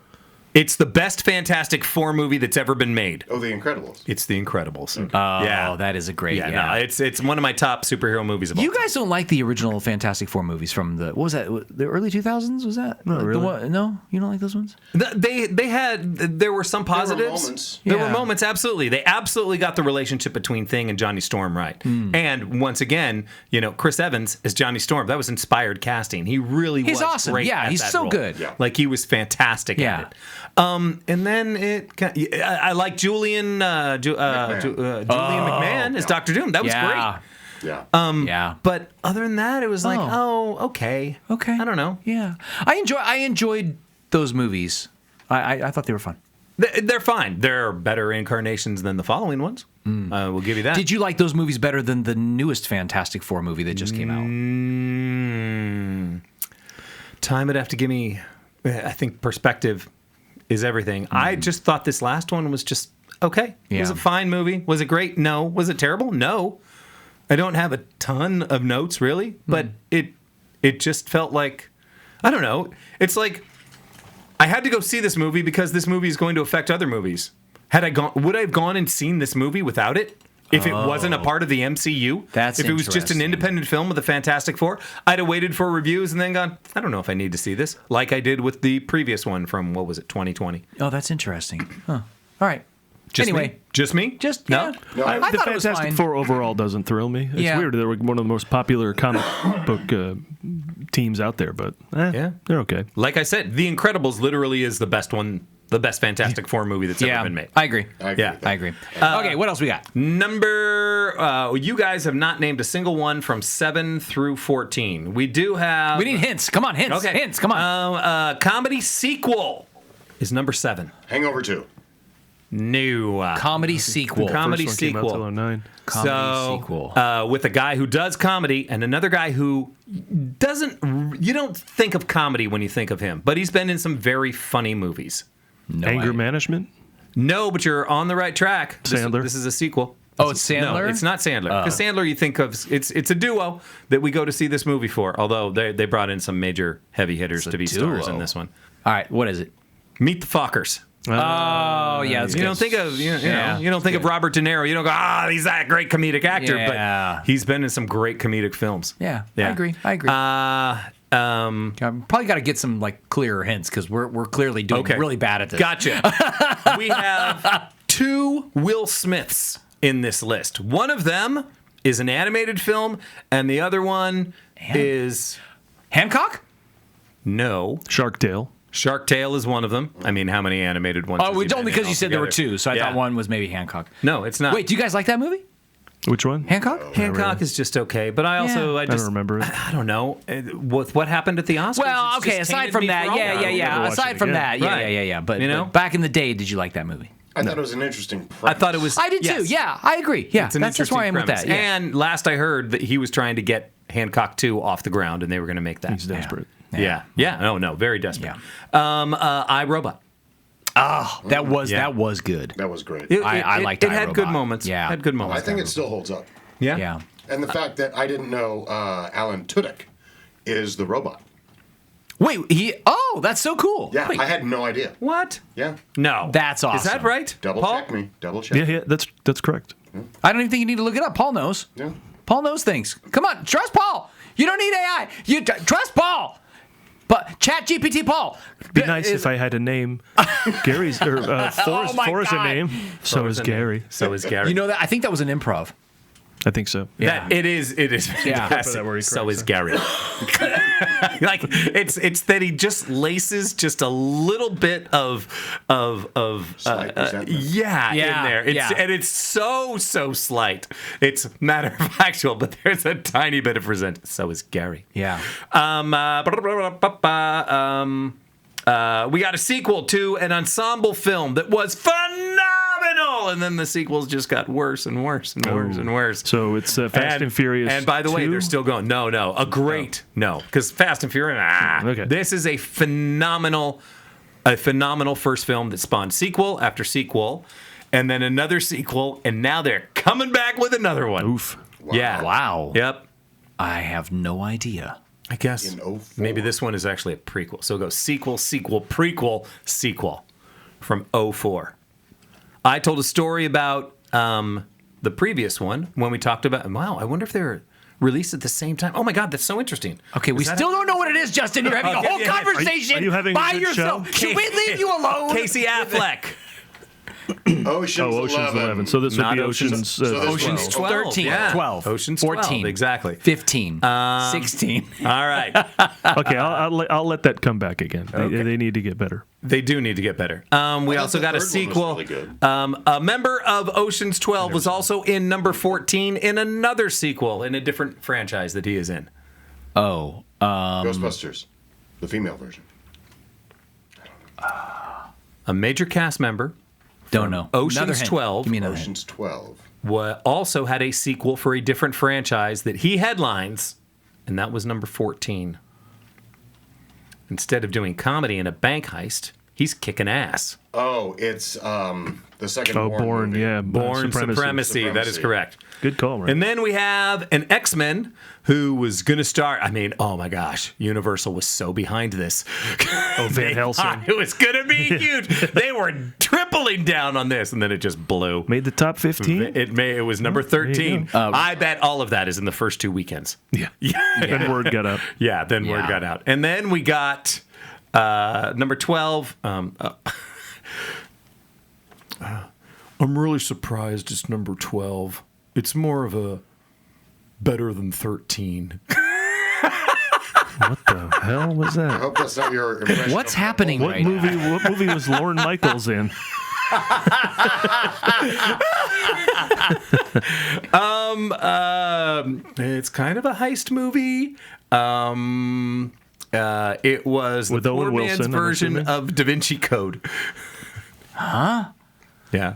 It's the best Fantastic Four movie that's ever been made. Oh, The Incredibles. It's The Incredibles. Oh, that is a great. Yeah, no, it's one of my top superhero movies of all You guys don't like the original Fantastic Four movies from the, what was that, the early 2000s? Was that? Not really. No? You don't like those ones? There were some positives. moments. There were Yeah. moments, absolutely. They absolutely got the relationship between Thing and Johnny Storm right. And once again, Chris Evans as Johnny Storm, that was inspired casting. He really He's was awesome. great Yeah, at he's that so role. good. Yeah. Like, he was fantastic Yeah. at it. And then I like Julian McMahon as Dr. Doom. That was Yeah. Yeah. Yeah. But other than that, it was like, okay. Okay. I don't know. Yeah. I enjoyed those movies. I thought they were fun. They're fine. They're better incarnations than the following ones. We'll give you that. Did you like those movies better than the newest Fantastic Four movie that just came out? Time would have to give me, I think perspective is everything. I just thought this last one was just okay. It was Yeah. a fine movie. Was it great? No. Was it terrible? No. I don't have a ton of notes really, but it just felt like, I don't know. It's like I had to go see this movie because this movie is going to affect other movies. Would I have gone and seen this movie without it? If it wasn't a part of the MCU, That's if it was just an interesting. independent film with the Fantastic Four, I'd have waited for reviews and then gone, I don't know if I need to see this, like I did with the previous one from, 2020. Oh, that's interesting. Huh. All right. Just anyway, me? Just me? just No? yeah. No, I The thought it was Fantastic fine. Four overall doesn't thrill me. It's Yeah. weird. They're one of the most popular comic book teams out there, but Yeah. they're okay. Like I said, The Incredibles literally is the best Fantastic Four movie that's ever been made. I agree. I agree Yeah. with that. I agree. Okay, what else we got? You guys have not named a single one from 7 through 14. We do have... We need hints. Come on, hints. Okay. Hints. Come on. Comedy sequel is number 7. Hangover 2. No. Comedy sequel. Comedy First one came out sequel. till 09. Comedy sequel. With a guy who does comedy and another guy who doesn't. You don't think of comedy when you think of him, but he's been in some very funny movies. No Anger idea. Management. No, but you're on the right track. Sandler. This is a sequel. Oh, it's Sandler? No, it's not Sandler. Because Sandler, you think of it's a duo that we go to see this movie for. Although they brought in some major heavy hitters a to be stars duo. in this one. All right, what is it? Meet the Fockers. Oh, yeah. That's You good. don't think of Yeah, you don't think of Robert De Niro. You don't go, he's that great comedic actor. Yeah. But he's been in some great comedic films. Yeah, I agree. I agree. I'm probably got to get some clearer hints because we're clearly doing Okay. really bad at this. Gotcha. We have 2 Will Smiths in this list. One of them is an animated film, and the other one is Hancock? no. Shark Tale. Shark Tale is one of them. I mean, how many animated ones? Oh, has he it's been only in because you said there were altogether? 2, so I Yeah. thought one was maybe Hancock. No, it's not. Wait, do you guys like that movie? Which one? Hancock? Hancock is just okay, but I also Yeah. I don't just remember it. I don't know with what happened at the Oscars. Well, it's okay, just aside tainted from me that, for all yeah. time. never watch Aside it from again. that, yeah, Right. yeah. But, You know? but back in the day, did you like that movie? I thought it was an interesting premise. I thought it was. I did too. yes. Yeah, I agree. Yeah, It's an that's interesting why I'm with premise. that. Yeah. And last I heard that he was trying to get Hancock 2 off the ground, and they were going to make that. He's desperate. Yeah. No, very desperate. Yeah. iRobot. that was Yeah. good. That was great. I liked it. Had good iRobot. moments. Yeah. Had good moments. I think it still holds up. Yeah. Yeah. And the fact that I didn't know Alan Tudyk is the robot. Wait, he? Oh, Oh, that's so cool. Yeah, Wait, I had no idea. What? Yeah. No. That's awesome. Is that right? Double Paul? check me. Double check. Yeah, that's correct. I don't even think you need to look it up. Paul knows. Yeah. Paul knows things. Come on, trust Paul. You don't need AI. Trust Paul. But Chat GPT Paul. Be nice if I had a name. Gary's or Thor's my a God. name. So is Gary. So is Gary. You know that? I think that was an improv. I think so. That it is Yeah. fantastic. Where he So corrects is Gary. Like it's that he just laces just a little bit of Slight resentment. yeah in there. And it's so slight. It's matter of factual, but there's a tiny bit of resentment. So is Gary. Yeah. We got a sequel to an ensemble film that was phenomenal, and then the sequels just got worse and worse and worse and worse. So it's Fast and Furious. And by the way, 2? they're still going. No, because Fast and Furious. Okay. This is a phenomenal first film that spawned sequel after sequel, and then another sequel, and now they're coming back with another one. Oof. Yeah. Wow. Yep. I have no idea. I guess In 04. maybe this one is actually a prequel. So it goes sequel, prequel, sequel from 04. I told a story about the previous one when we talked about, wow, I wonder if they're released at the same time. Oh my God, that's so interesting. Okay, we still don't know what it is, Justin. You're having a whole yeah. conversation Are you having a by good yourself. show? Should we leave you alone? Casey Affleck. Ocean's Ocean's 11. So this would Not be Ocean's- Ocean's so this 12. Ocean's 12. 13, Yeah. 12, Ocean's 14, 12, exactly. 15, 16. All right. Okay, I'll let that come back again. They need to get better. They do need to get better. We also the got a third one was sequel. really good. A member of Ocean's 12 was also in number 14 in another sequel in a different franchise that he is in. Oh, Ghostbusters, the female version. A major cast member, don't know. Ocean's Another hint. 12. Give me another hint. Ocean's 12. Also had a sequel for a different franchise that he headlines, and that was number 14. Instead of doing comedy in a bank heist, he's kicking ass. Oh, it's the second Born, movie. yeah. Born Supremacy. That is correct. Good call, right? And then we have an X-Men who was going to start. I mean, oh my gosh, Universal was so behind this. Oh, Van Helsing. It was going to be huge. They were tripling down on this, and then it just blew. Made the top 15? It was number 13. I bet all of that is in the first 2 weekends. Yeah. Yeah. Then word got up. Yeah, then word got out. And then we got number 12. I'm really surprised it's number 12. It's more of a better than 13. What the hell was I that? hope that's not your impression. What's of- happening What right now? movie was Lorne Michaels in? It's kind of a heist movie. It was With the Owen poor man's Wilson, I'm version assuming? of Da Vinci Code. Huh? Yeah.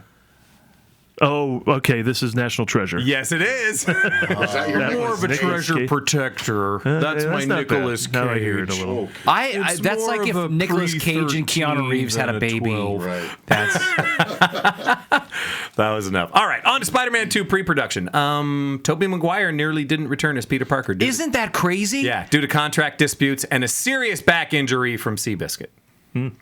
Oh, okay. This is National Treasure. Yes, it is. Is that your That More was of a Nicolas treasure Cage. protector. That's my not Nicolas bad. Now I hear it a Cage. little. That's more like if of a Nicolas Cage and Keanu pre-13 Reeves had a than a baby. 12. Right. That's That was enough. All right, on to Spider-Man 2 pre-production. Tobey Maguire nearly didn't return as Peter Parker. isn't that crazy? Yeah, due to contract disputes and a serious back injury from Seabiscuit.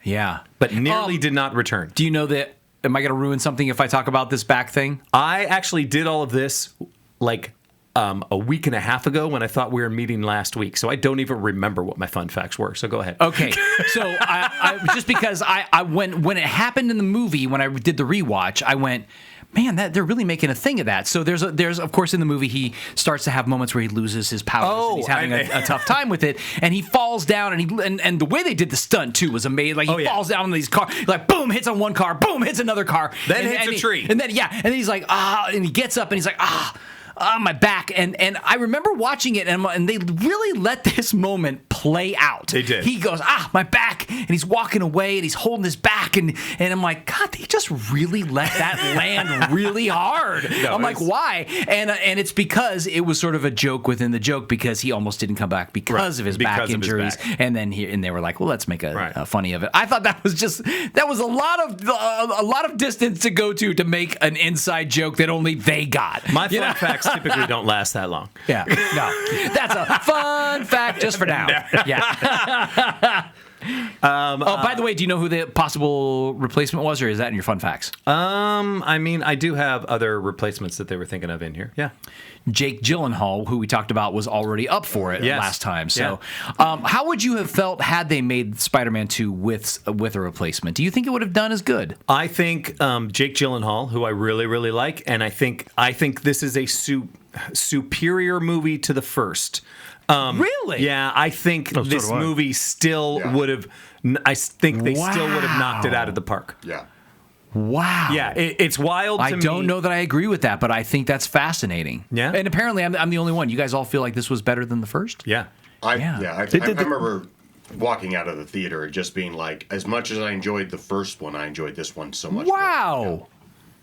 Yeah. But nearly did not return. Do you know that? Am I going to ruin something if I talk about this back thing? I actually did all of this like a week and a half ago when I thought we were meeting last week. So I don't even remember what my fun facts were. So go ahead. Okay, so I just because I when it happened in the movie, when I did the rewatch, I went, man, they're really making a thing of that. So there's of course in the movie he starts to have moments where he loses his powers. And he's having a tough time with it, and he falls down, and the way they did the stunt too was amazing. Like he falls down in these cars, like boom, hits on one car, boom, hits another car, Then hits a tree, and then and then he's like and he gets up and he's like my back, and I remember watching it, and they really let this moment play out. They did. He goes, my back, and he's walking away, and he's holding his back, and I'm like, God, they just really let that land really hard. No, I'm like, why? And it's because it was sort of a joke within the joke, because he almost didn't come back because of his back injuries, and then they were like, well, let's make a funny of it. I thought that was a lot of distance to go to make an inside joke that only they got. My fun facts typically don't last that long. Yeah, no, that's a fun fact just for now. Yeah. By the way, do you know who the possible replacement was, or is that in your fun facts? I mean, I do have other replacements that they were thinking of in here. Yeah. Jake Gyllenhaal, who we talked about, was already up for it last time. So, how would you have felt had they made Spider-Man 2 with a replacement? Do you think it would have done as good? I think Jake Gyllenhaal, who I really, really like, and I think this is a superior movie to the first. Really? Yeah, I think this movie still would have. I think they still would have knocked it out of the park. Yeah. Wow. Yeah, it's wild to me. I don't know that I agree with that, but I think that's fascinating. Yeah. And apparently I'm the only one. You guys all feel like this was better than the first? Yeah. I remember walking out of the theater and just being like, as much as I enjoyed the first one, I enjoyed this one so much more. Wow.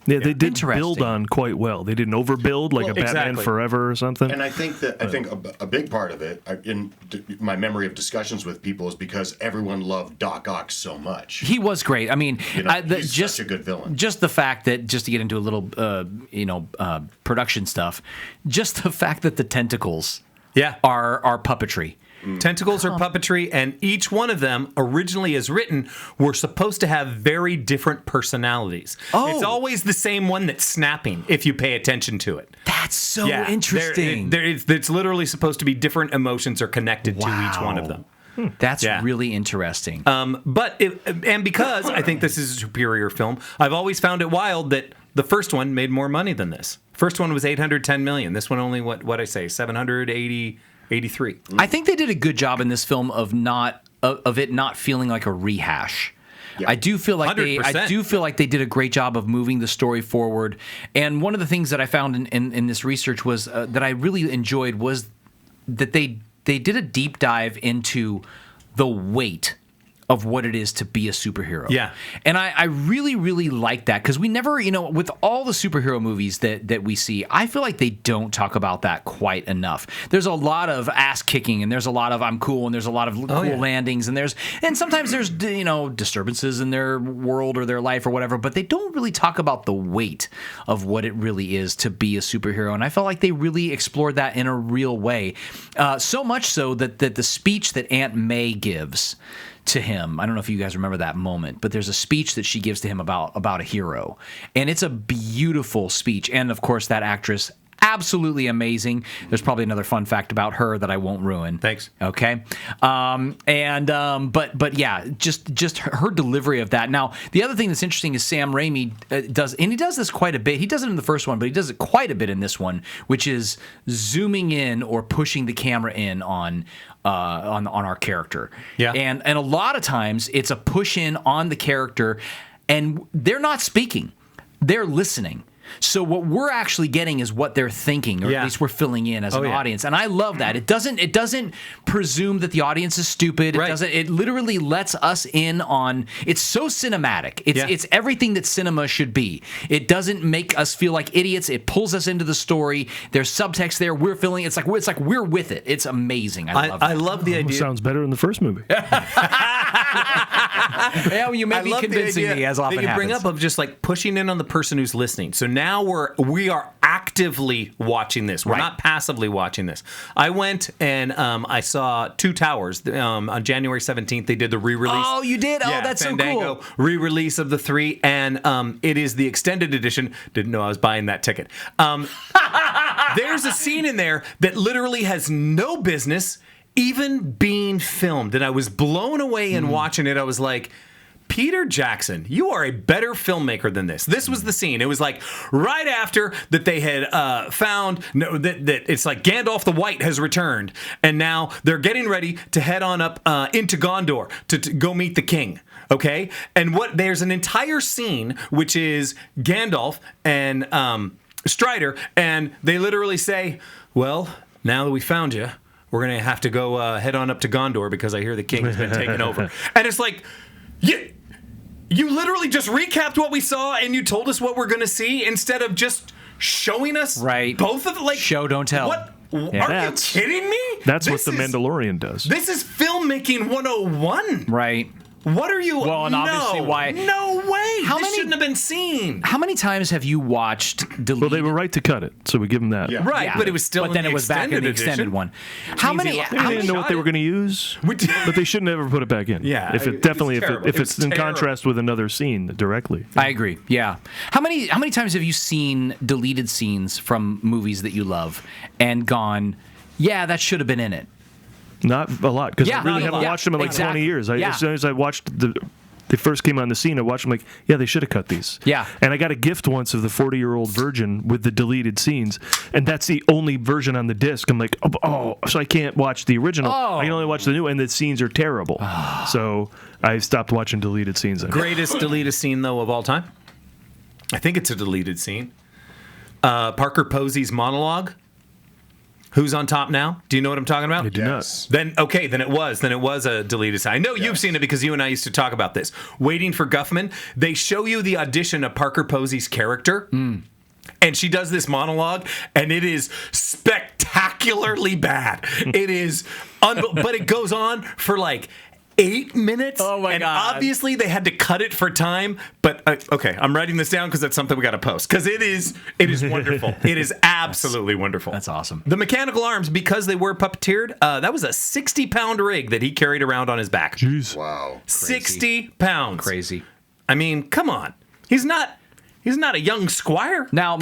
Yeah, they did build on quite well. They didn't overbuild like a Batman Forever or something. And I think a big part of it, in my memory of discussions with people, is because everyone loved Doc Ock so much. He was great. I mean, he's just such a good villain. Just the fact that, just to get into a little, production stuff, just the fact that the tentacles are puppetry. Tentacles are puppetry, and each one of them, originally as written, were supposed to have very different personalities. Oh. It's always the same one that's snapping, if you pay attention to it. That's so interesting. It's literally supposed to be different emotions are connected to each one of them. That's really interesting. Because I think this is a superior film, I've always found it wild that the first one made more money than this. First one was $810 million. This one only, what I say, 783. I think they did a good job in this film of it not feeling like a rehash. Yeah. I do feel like 100%. they did a great job of moving the story forward. And one of the things that I found in this research was that I really enjoyed was that they did a deep dive into the weight of what it is to be a superhero. Yeah. And I really, really like that, because we never, with all the superhero movies that we see, I feel like they don't talk about that quite enough. There's a lot of ass kicking, and there's a lot of I'm cool, and there's a lot of cool landings, and sometimes there's disturbances in their world or their life or whatever, but they don't really talk about the weight of what it really is to be a superhero. And I felt like they really explored that in a real way. So much so that the speech that Aunt May gives to him, I don't know if you guys remember that moment, but there's a speech that she gives to him about a hero, and it's a beautiful speech. And of course, that actress, absolutely amazing. There's probably another fun fact about her that I won't ruin. Thanks. Okay. But yeah, just her delivery of that. Now, the other thing that's interesting is Sam Raimi does, and he does this quite a bit. He does it in the first one, but he does it quite a bit in this one, which is zooming in or pushing the camera in on our character. Yeah. And a lot of times it's a push in on the character, and they're not speaking. They're listening. So what we're actually getting is what they're thinking, or at least we're filling in as an audience. And I love that. It doesn't presume that the audience is stupid. It literally lets us in on, it's so cinematic. It's everything that cinema should be. It doesn't make us feel like idiots. It pulls us into the story. There's subtext there. We're feeling, it's like we're with it. It's amazing. I love the idea. Sounds better than the first movie. Yeah, you may be convincing me, as often that you happens. bring up of just like pushing in on the person who's listening. So now we are actively watching this. We're not passively watching this. I went and I saw Two Towers on January 17th. They did the re-release. Oh, you did? Yeah, oh, that's Fandango, so cool. Re-release of the 3, and it is the extended edition. Didn't know I was buying that ticket. There's a scene in there that literally has no business even being filmed, and I was blown away in watching it. I was like, Peter Jackson, you are a better filmmaker than this. This was the scene. It was like right after that they had found that it's like Gandalf the White has returned, and now they're getting ready to head on up into Gondor to go meet the king. Okay, and there's an entire scene which is Gandalf and Strider, and they literally say, "Well, now that we found you, we're gonna have to go head on up to Gondor because I hear the king has been taken over." And it's like, you literally just recapped what we saw, and you told us what we're gonna see instead of just showing us both of the show don't tell. What? Are you kidding me? That's what The Mandalorian does. This is filmmaking 101. Right. What are you? Well, and obviously why- No way. How This many- shouldn't have been seen. How many times have you watched deleted? Well, they were right to cut it, so we give them that. Yeah. Right, Yeah. but it was still. But in then the it was back in the extended edition. one. How means many? he- They How didn't many? know what they were going to use. But they shouldn't ever put it back in. Yeah, if it it definitely was terrible. if It it's was in terrible. contrast with another scene directly. I agree. Yeah. How many times have you seen deleted scenes from movies that you love and gone, yeah, that should have been in it? Not a lot, because Yeah, I really not a haven't lot. watched them in like Exactly. 20 years. Yeah. As soon as I watched they first came on the scene, I watched them like, yeah, they should have cut these. Yeah. And I got a gift once of the 40-year-old virgin with the deleted scenes, and that's the only version on the disc. I'm like, so I can't watch the original. I can only watch the new, and the scenes are terrible. So I stopped watching deleted scenes. Greatest deleted scene though of all time. I think it's a deleted scene. Parker Posey's monologue. Who's on top now? Do you know what I'm talking about? I do Yes. Then it was a deleted scene. I know you've seen it because you and I used to talk about this. Waiting for Guffman. They show you the audition of Parker Posey's character. And she does this monologue, and it is spectacularly bad. It is, but it goes on for like 8 minutes. Oh my and God. obviously they had to cut it for time. But okay, I'm writing this down because that's something we got to post. Because it is wonderful. It is absolutely wonderful. That's awesome. The mechanical arms, because they were puppeteered, that was a 60-pound rig that he carried around on his back. Jeez. Wow. 60 pounds. Crazy. I mean, come on. He's not a young squire. Now,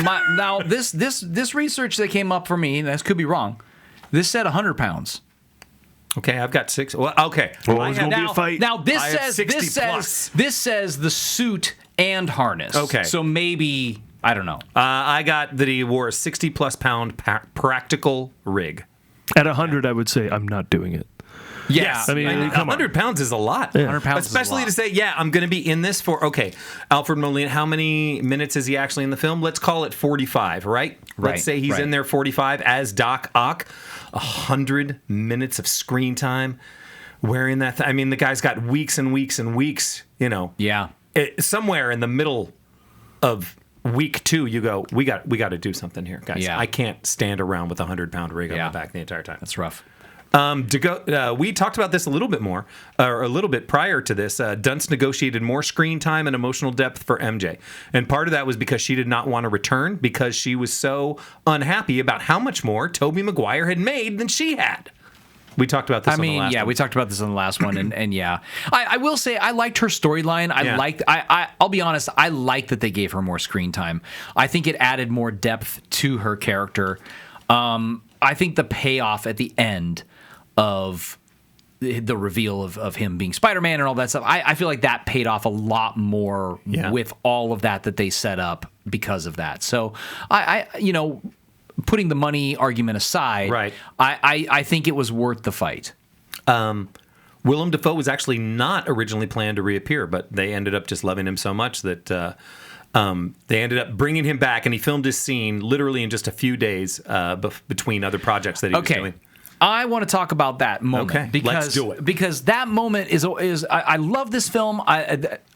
this research that came up for me, and this could be wrong. This said 100 pounds. Okay, I've got 6. Well, okay. Well, I it's have- gonna be a fight. Now this I have 60 plus. this says the suit and harness. Okay. So maybe I don't know. I got that he wore a 60-plus pound practical rig. At 100, I would say I'm not doing it. Yes. I mean, come on. 100 pounds is a lot. 100 pounds is a Especially lot. to say, yeah, I'm going to be in this for, okay, Alfred Molina, how many minutes is he actually in the film? Let's call it 45, right? Right, Let's say he's right. in there 45 as Doc Ock. 100 minutes of screen time wearing that. I mean, the guy's got weeks and weeks and weeks, Yeah. Somewhere in the middle of week 2, you go, we got to do something here, guys. Yeah. I can't stand around with a 100-pound rig on Yeah. my back the entire time. That's rough. We talked about this a little bit more, or a little bit prior to this. Dunst negotiated more screen time and emotional depth for MJ. And part of that was because she did not want to return because she was so unhappy about how much more Tobey Maguire had made than she had. We talked about this on the last one. We talked about this on the last one, and yeah, I will say I liked her storyline. Yeah. I'll be honest, I liked that they gave her more screen time. I think it added more depth to her character. I think the payoff at the end of the reveal of him being Spider-Man and all that stuff, I feel like that paid off a lot more with all of that they set up because of that. So I putting the money argument aside, Right. I think it was worth the fight. Willem Dafoe was actually not originally planned to reappear, but they ended up just loving him so much that they ended up bringing him back, and he filmed his scene literally in just a few days between other projects that he was doing. I want to talk about that moment. Okay, because, let's do it. Because that moment is I love this film.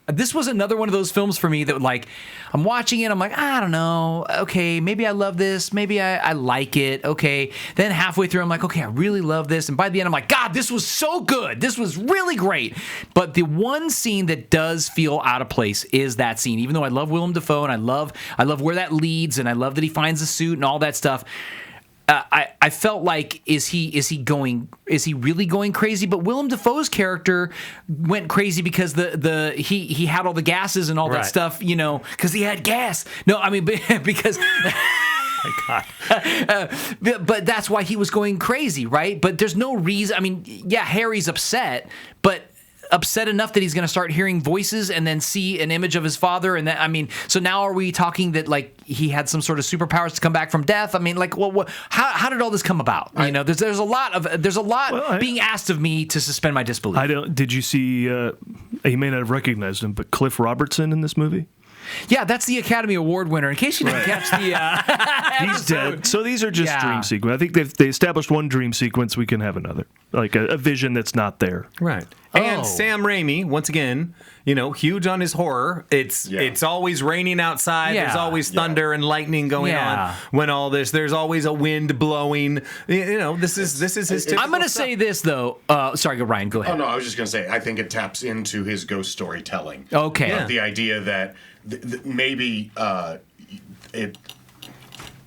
This was another one of those films for me that like I'm watching it. I'm like, I don't know. Okay, maybe I love this. Maybe I like it. Okay. Then halfway through, I'm like, okay, I really love this. And by the end, I'm like, God, this was so good. This was really great. But the one scene that does feel out of place is that scene. Even though I love Willem Dafoe and I love where that leads, and I love that he finds the suit and all that stuff. I felt like is he really going crazy? But Willem Dafoe's character went crazy because he had all the gases and all that stuff, because he had gas. No, I mean because. My God. But that's why he was going crazy, right? But there's no reason. I mean, yeah, Harry's upset, but upset enough that he's going to start hearing voices and then see an image of his father, and that, I mean, so now are we talking that like he had some sort of superpowers to come back from death? I mean, like, well, how did all this come about? There's a lot being asked of me to suspend my disbelief. Did you see? You may not have recognized him, but Cliff Robertson in this movie. Yeah, that's the Academy Award winner. In case you didn't catch the He's dead. So these are just dream sequence. I think they established one dream sequence. We can have another, like a vision that's not there. Right. And Sam Raimi, once again, huge on his horror. It's always raining outside. Yeah. There's always thunder and lightning going on. When all this, there's always a wind blowing. This is his typical I'm going to say this though. Sorry, Ryan, go ahead. Oh no, I was just going to say I think it taps into his ghost storytelling. Okay. Of the idea that maybe it.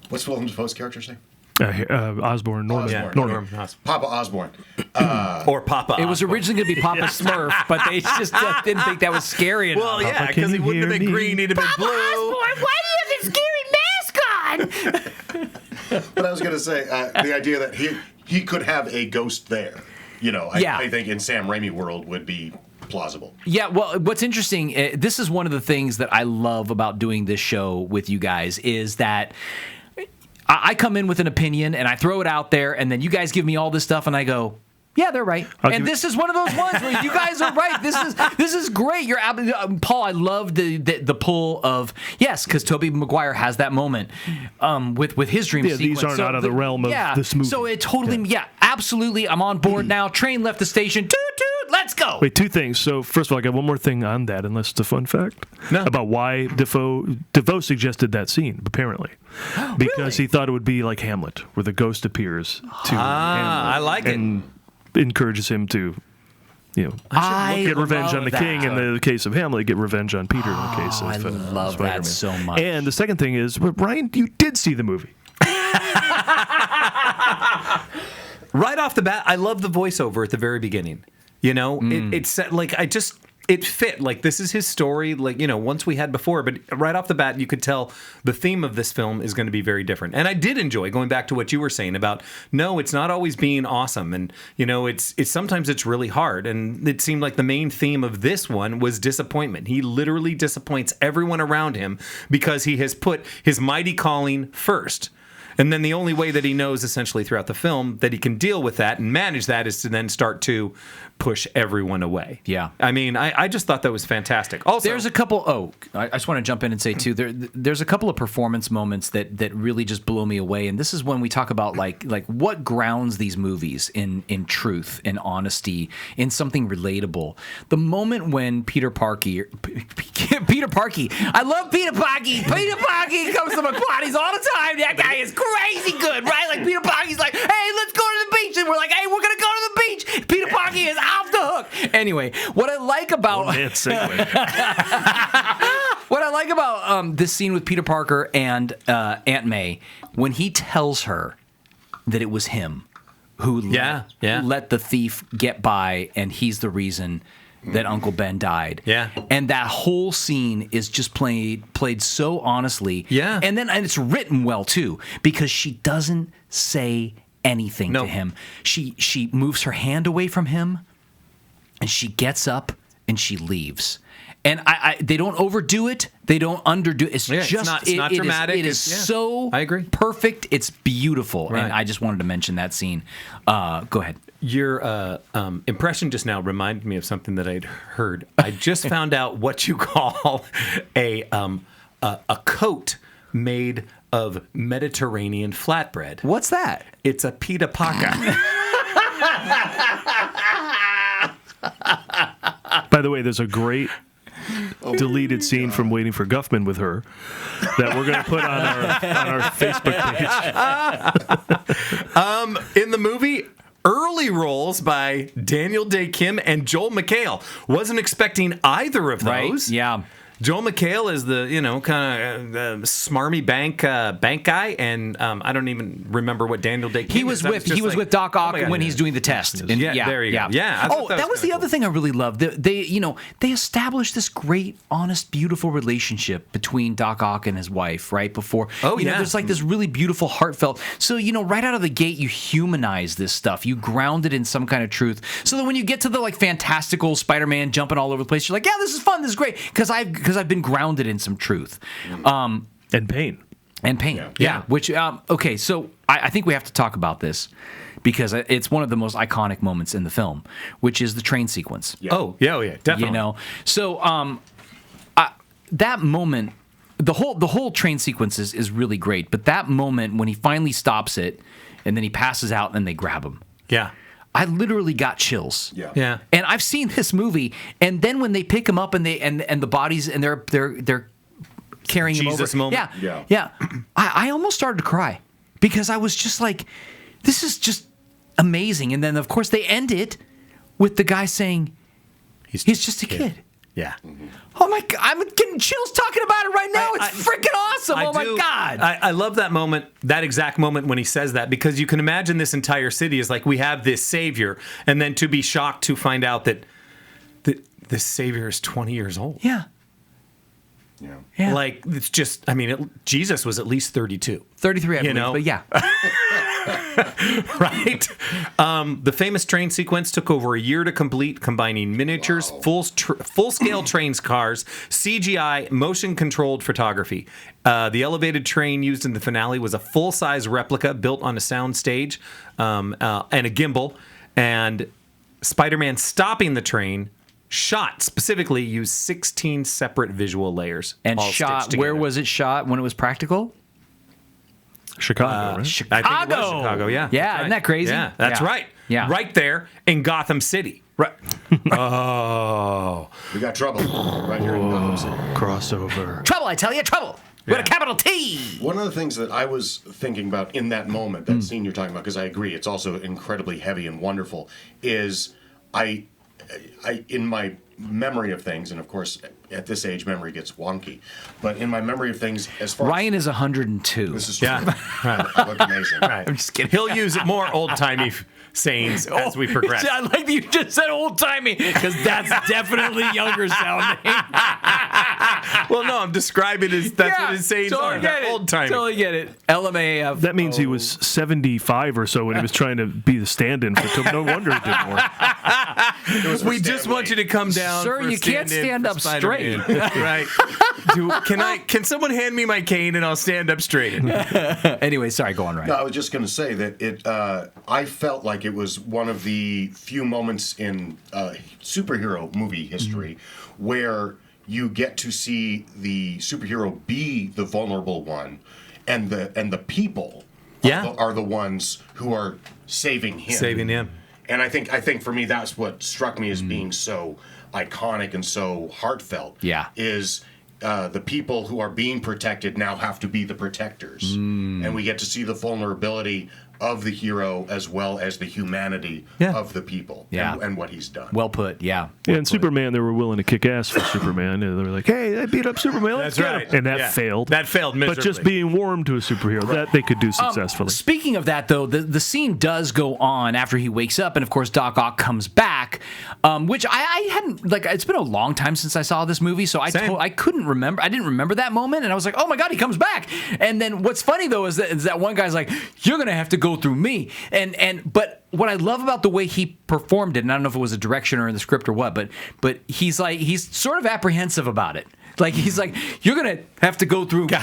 What's Willem Dafoe's character's name? Osborne, Norman. Osborn. Norman. Papa Osborne. or Papa. It was originally going to be Papa Smurf, but they just didn't think that was scary enough. Well, yeah, because he wouldn't have been green, he'd have been blue. Osborne, why do you have a scary mask on? But I was going to say the idea that he could have a ghost there. I think in Sam Raimi world would be plausible. Yeah, well, what's interesting, this is one of the things that I love about doing this show with you guys, is that I come in with an opinion and I throw it out there, and then you guys give me all this stuff, and I go, yeah, they're right. And this is one of those ones where you guys are right. This is great. You're Paul. I love the pull of yes, because Tobey Maguire has that moment with his dream sequence. These aren't out of the realm of this movie. So it totally, absolutely. I'm on board now. Train left the station. Toot toot. Let's go. Wait, two things. So first of all, I got one more thing on that, unless it's a fun fact about why Defoe suggested that scene. Apparently, because he thought it would be like Hamlet, where the ghost appears to Hamlet. I like it. Encourages him to, get revenge on the king in the case of Hamlet, get revenge on Peter in the case of I love Spider-Man. that so much. And the second thing is, Ryan, you did see the movie. Right off the bat, I love the voiceover at the very beginning. It said it fit. Like, this is his story, once we had before. But right off the bat, you could tell the theme of this film is going to be very different. And I did enjoy going back to what you were saying about, no, it's not always being awesome. And, it's sometimes it's really hard. And it seemed like the main theme of this one was disappointment. He literally disappoints everyone around him because he has put his mighty calling first. And then the only way that he knows essentially throughout the film that he can deal with that and manage that is to then start to push everyone away. Yeah. I mean, I just thought that was fantastic. Also, there's a couple, I just want to jump in and say too, there's a couple of performance moments that really just blow me away. And this is when we talk about like what grounds these movies in truth and honesty, in something relatable. The moment when Peter Parkey, I love Peter Parkey. Peter Parkey comes to my parties all the time. That guy is crazy good, right? Like Peter Parkey's like, hey, let's go to the beach. And we're like, hey, we're going to go to the beach. Peter Parkey is off the hook. Anyway, what I like about this scene with Peter Parker and Aunt May, when he tells her that it was him who let the thief get by and he's the reason that Uncle Ben died. Yeah. And that whole scene is just played so honestly. Yeah. And it's written well too, because she doesn't say anything to him. She moves her hand away from him and she gets up and she leaves. And they don't overdo it. They don't underdo it. It's not dramatic. It is so I agree. Perfect. It's beautiful. Right. And I just wanted to mention that scene. Go ahead. Your impression just now reminded me of something that I'd heard. I just found out what you call a coat made of Mediterranean flatbread. What's that? It's a pita paca. By the way, there's a great deleted scene from Waiting for Guffman with her that we're going to put on our Facebook page. In the movie, early roles by Daniel Day Kim and Joel McHale. Wasn't expecting either of those. Right? Yeah. Joel McHale is the kind of smarmy bank guy, and I don't even remember what Daniel Day Kim he was with Doc Ock when he's doing the test. And there you go. Yeah. That was the other thing I really loved. They established this great, honest, beautiful relationship between Doc Ock and his wife right before. There's like this really beautiful, heartfelt. So right out of the gate, you humanize this stuff. You ground it in some kind of truth. So that when you get to the like fantastical Spider-Man jumping all over the place, you're like, yeah, this is fun, this is great, because I've been grounded in some truth. And pain. Yeah. Which, okay, so I think we have to talk about this because it's one of the most iconic moments in the film, which is the train sequence. Yeah. Oh, yeah, definitely. So that moment, the whole train sequence is really great. But that moment when he finally stops it, and then he passes out, and they grab him. Yeah. I literally got chills. Yeah. And I've seen this movie, and then when they pick him up and the bodies and they're carrying him over. Jesus moment. Yeah. I almost started to cry because I was just like, this is just amazing. And then of course they end it with the guy saying, he's just a kid. Yeah. Oh my God, I'm getting chills talking about it right now. It's freaking awesome. Oh my God. I love that moment, that exact moment when he says that, because you can imagine this entire city is like, we have this savior, and then to be shocked to find out that this savior is 20 years old. Yeah. Like, it's just, I mean, Jesus was at least 32. 33, I believe, but yeah. Right? The famous train sequence took over a year to complete, combining miniatures, full-scale trains, cars, CGI, motion-controlled photography. The elevated train used in the finale was a full-size replica built on a sound stage and a gimbal. And Spider-Man stopping the train, shot specifically, used 16 separate visual layers. And all shot, stitched where together. was it shot when it was practical? Chicago, right? I think it was Chicago, yeah. Yeah, That's right. isn't that crazy? Yeah, that's Yeah. right. Yeah. Right there in Gotham City. Right. Oh. We got trouble right here in Gotham City. Crossover. Trouble, I tell you, trouble. With a capital T. One of the things that I was thinking about in that moment, that scene you're talking about, because I agree, it's also incredibly heavy and wonderful, is I in my memory of things, and of course at this age memory gets wonky, but in my memory of things, as far Ryan is 102. this is true. Yeah. I look amazing. Right. I'm just kidding. He'll use more old-timey sayings as we progress. I like that you just said old timey because that's definitely younger sounding. Well, no, I'm describing that's what his sayings totally are. get They're it. old-timey. Totally get it. LMAF. That means he was 75 or so when he was trying to be the stand-in for Tom. No wonder it didn't work. We just want you to come down. Sir, for you can't stand-in stand for up Spider-Man. straight. Right. Can someone hand me my cane and I'll stand up straight? Anyway, sorry, go on, Ryan. No, I was just going to say that I felt like it was one of the few moments in superhero movie history where you get to see the superhero be the vulnerable one, and the people are the ones who are saving him. And I think for me that's what struck me as being so iconic and so heartfelt. Yeah. Is the people who are being protected now have to be the protectors, and we get to see the vulnerability of the hero as well as the humanity of the people and what he's done. Well put, yeah. Yeah, and Superman, they were willing to kick ass for Superman. And they were like, hey, they beat up Superman. Let's That's get right. him. And that Yeah. failed. That failed miserably. But just being warm to a superhero, that they could do successfully. Speaking of that, though, the scene does go on after he wakes up, and of course Doc Ock comes back, which I hadn't, like, it's been a long time since I saw this movie, so I couldn't remember. I didn't remember that moment, and I was like, oh my God, he comes back. And then what's funny, though, is that one guy's like, you're going to have to go through me. But what I love about the way he performed it, and I don't know if it was a direction or in the script or what, but he's sort of apprehensive about it. Like, he's like, you're going to have to go through me.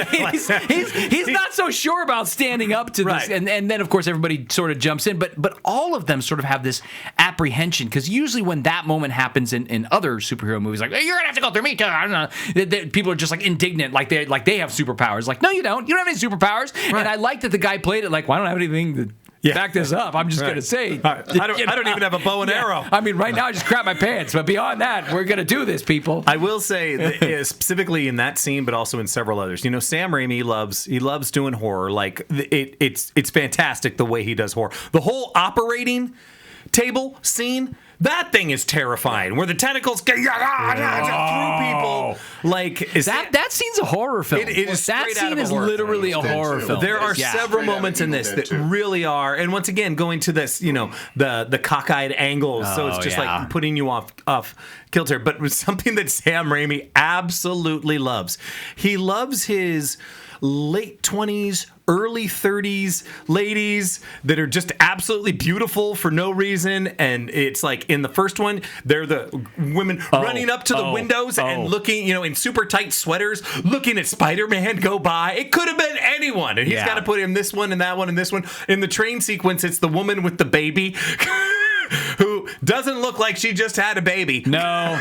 He's not so sure about standing up to this. And then, of course, everybody sort of jumps in. But all of them sort of have this apprehension, because usually when that moment happens in other superhero movies, like, hey, you're going to have to go through me, too. I don't know. People are just, like, indignant, like they have superpowers. Like, no, you don't. You don't have any superpowers. Right. And I like that the guy played it like, well, I don't have anything to back this up. I'm just going to say. I don't even have a bow and arrow. I mean, right now I just crap my pants. But beyond that, we're going to do this, people. I will say, that, specifically in that scene, but also in several others, Sam Raimi loves doing horror. Like, it's fantastic the way he does horror. The whole operating table scene, that thing is terrifying. Where the tentacles get through people. Like, that scene's a horror film. It is that straight out of scene a is horror literally a film. horror film. There are several Straight moments out in of this Evil that Dead 2. really are, and once again, going to this, the cockeyed angles, so it's just like putting you off kilter. But with something that Sam Raimi absolutely loves. He loves his late 20s, early 30s ladies that are just absolutely beautiful for no reason. And it's like in the first one, they're the women running up to the windows and looking, in super tight sweaters, looking at Spider-Man go by. It could have been anyone. And he's got to put in this one and that one and this one. In the train sequence, it's the woman with the baby. who doesn't look like she just had a baby. No.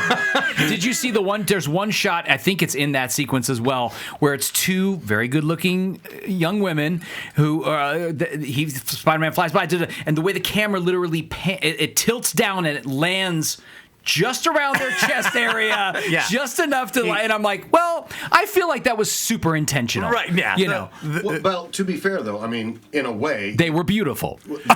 Did you see the one? There's one shot, I think it's in that sequence as well, where it's two very good-looking young women who Spider-Man flies by, and the way the camera literally it tilts down and it lands just around their chest area, just enough to, and I'm like, well, I feel like that was super intentional. Right, yeah. You know. Well, to be fair, though, I mean, in a way... They were beautiful. And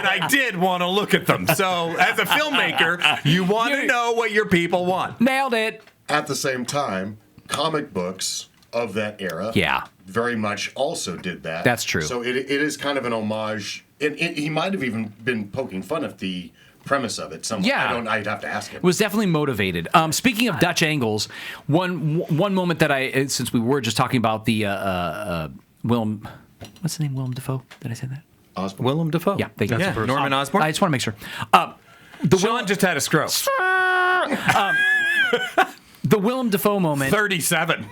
I did want to look at them. So, as a filmmaker, you want to know what your people want. Nailed it. At the same time, comic books of that era very much also did that. That's true. So it is kind of an homage. And he might have even been poking fun at the premise of it somewhat. Yeah. I'd have to ask him. Was definitely motivated. Speaking of Dutch angles, one moment that since we were just talking about the Willem, what's the name? Willem Dafoe? Did I say that? Osborn. Willem Dafoe. Yeah, thank you. Norman Osborn. I just want to make sure. Sean just had a stroke. The Willem Dafoe moment. 37.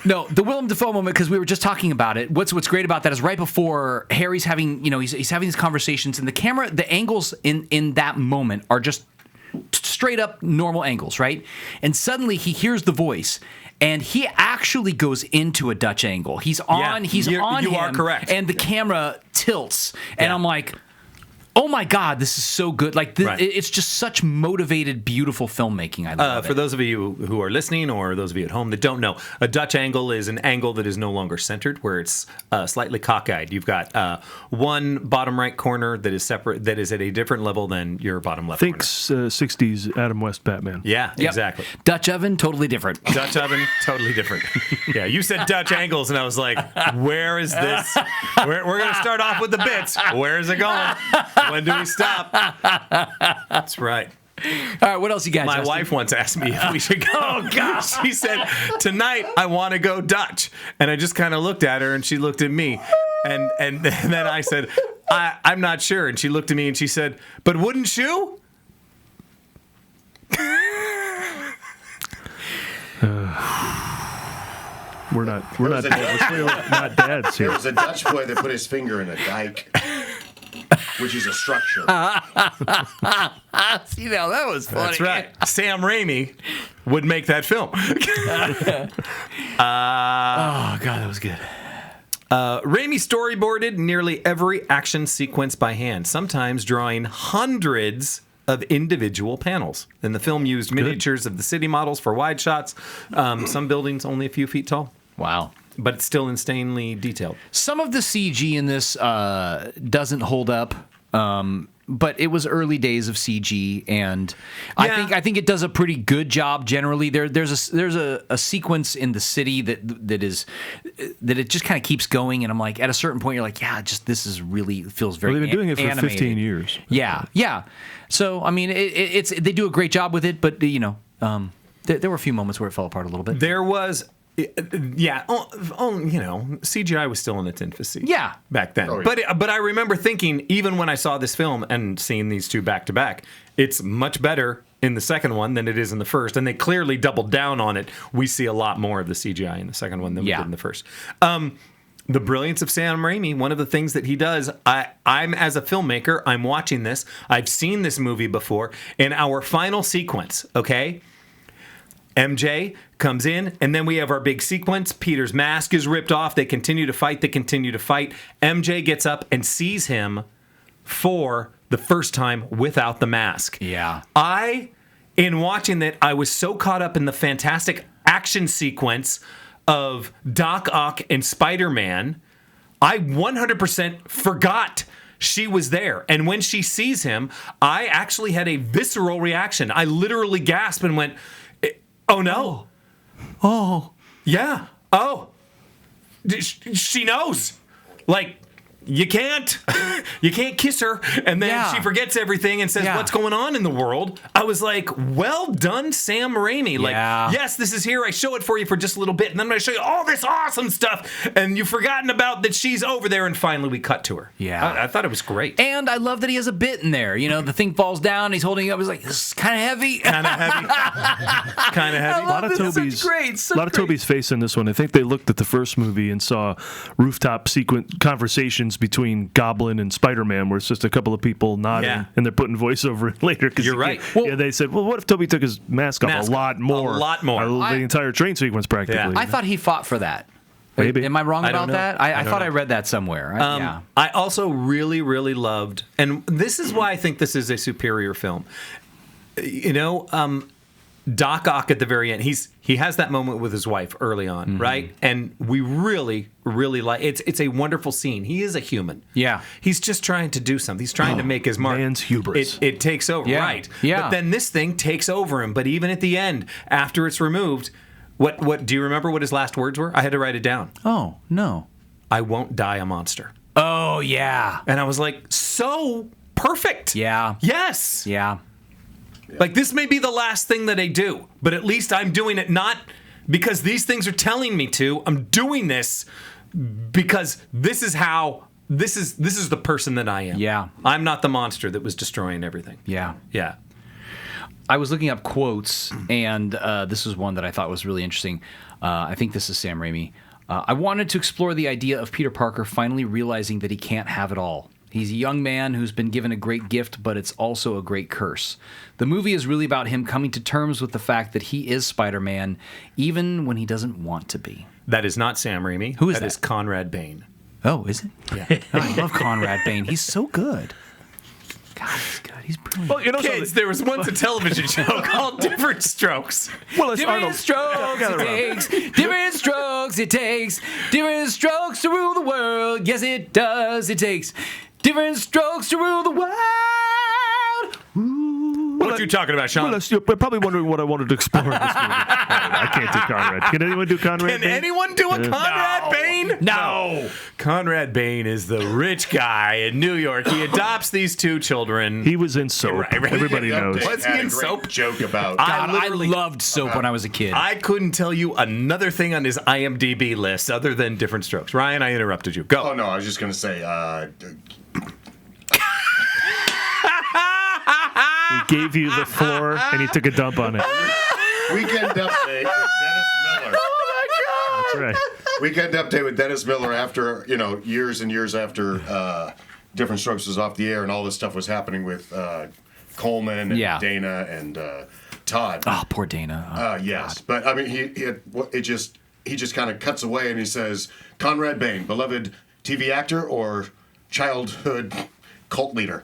No, the Willem Dafoe moment, because we were just talking about it. What's great about that is right before Harry's having, he's having these conversations, and the angles in that moment are just straight up normal angles, right? And suddenly he hears the voice, and he actually goes into a Dutch angle. He's on you him, are correct. And the camera tilts, and I'm like, oh my God, this is so good. Like, it's just such motivated, beautiful filmmaking. I love it. For those of you who are listening or those of you at home that don't know, a Dutch angle is an angle that is no longer centered, where it's slightly cockeyed. You've got one bottom right corner that is separate, that is at a different level than your bottom left corner. 60s Adam West Batman. Yeah, Yep. exactly. Dutch oven, totally different. Dutch oven, totally different. Yeah, you said Dutch angles, and I was like, where is this? We're going to start off with the bits. Where is it going? When do we stop? That's right. All right, what else you got? My Justin? wife once asked me if we should go. Oh, gosh. She said, tonight I want to go Dutch. And I just kind of looked at her, and she looked at me. And then I said, I'm not sure. And she looked at me, and she said, but wouldn't you? We're not dads There here. was a Dutch boy that put his finger in a dike, which is a structure. See, now that was funny. That's right. Sam Raimi would make that film. Oh, God, that was good. Raimi storyboarded nearly every action sequence by hand, sometimes drawing hundreds of individual panels. And the film used miniatures of the city models for wide shots. Some buildings only a few feet tall. Wow. But it's still insanely detailed. Some of the CG in this doesn't hold up, but it was early days of CG, and I think it does a pretty good job generally. There's a sequence in the city that it just kind of keeps going, and I'm like, at a certain point, you're like, this is really feels very. Well, they've been doing it for animated. 15 years. Yeah. So I mean, it's they do a great job with it, but there were a few moments where it fell apart a little bit. There was. CGI was still in its infancy. Yeah. Back then. Oh, yeah. But I remember thinking, even when I saw this film and seeing these two back to back, it's much better in the second one than it is in the first. And they clearly doubled down on it. We see a lot more of the CGI in the second one than we did in the first. The brilliance of Sam Raimi, one of the things that he does, I'm as a filmmaker, I'm watching this. I've seen this movie before. In our final sequence, okay? MJ comes in, and then we have our big sequence. Peter's mask is ripped off. They continue to fight. MJ gets up and sees him for the first time without the mask. Yeah. In watching that, I was so caught up in the fantastic action sequence of Doc Ock and Spider-Man, I 100% forgot she was there. And when she sees him, I actually had a visceral reaction. I literally gasped and went, oh, no. Oh. Yeah. Oh. She knows. Like, you can't kiss her. And then she forgets everything and says, what's going on in the world? I was like, well done, Sam Raimi. Like, yes, this is here. I show it for you for just a little bit. And then I'm going to show you all this awesome stuff. And you've forgotten about that she's over there. And finally we cut to her. Yeah. I thought it was great. And I love that he has a bit in there. The thing falls down. He's holding it up. He's like, this is kind of heavy. Kind of heavy. A lot of Toby's face in this one. I think they looked at the first movie and saw rooftop conversations scenes between Goblin and Spider-Man where it's just a couple of people nodding and they're putting voiceover in later. You're right. Well, they said, well, what if Toby took his mask off? A lot more. The entire train sequence practically. Yeah. I thought he fought for that. Maybe. Am I wrong about that? I thought I read that somewhere. I also really, really loved, and this is why I think this is a superior film. Doc Ock at the very end, he has that moment with his wife early on, right? And we really, really like it's a wonderful scene. He is a human. Yeah. He's just trying to do something. He's trying to make his mark. Man's hubris. It takes over, right? Yeah. But then this thing takes over him. But even at the end, after it's removed, what do you remember what his last words were? I had to write it down. Oh, no. I won't die a monster. Oh, yeah. And I was like, so perfect. Yeah. Yes. Yeah. Like, this may be the last thing that I do, but at least I'm doing it not because these things are telling me to. I'm doing this because this is the person that I am. Yeah. I'm not the monster that was destroying everything. Yeah. Yeah. I was looking up quotes, and this was one that I thought was really interesting. I think this is Sam Raimi. I wanted to explore the idea of Peter Parker finally realizing that he can't have it all. He's a young man who's been given a great gift, but it's also a great curse. The movie is really about him coming to terms with the fact that he is Spider-Man, even when he doesn't want to be. That is not Sam Raimi. Who is that? That is Conrad Bain. Oh, is it? Yeah. I love Conrad Bain. He's so good. God, he's good. He's brilliant. Well, Kids, there was once a television show called Different Strokes. Well, it's Different Arnold. strokes it takes, different strokes it takes, different strokes to rule the world. Yes, it does. It takes different strokes to rule the world. What are you talking about, Sean? Well, you're probably wondering what I wanted to explore in this movie. I can't do Conrad. Can anyone do Conrad Can Bain? anyone do a Conrad Bain? No. Conrad Bain is the rich guy in New York. He adopts these two children. He was in Soap. Right. Everybody knows. Was he Had a in great Soap? joke about. I loved Soap when I was a kid. I couldn't tell you another thing on his IMDb list other than Different Strokes. Ryan, I interrupted you. Go. Oh no, I was just gonna say. He gave you the floor and he took a dump on it. Weekend Update with Dennis Miller. That's right. Weekend Update with Dennis Miller after, years and years after Different Strokes was off the air and all this stuff was happening with Coleman and Dana and Todd. Oh, poor Dana. Yes. But, I mean, he just kind of cuts away and he says, Conrad Bain, beloved TV actor or childhood cult leader.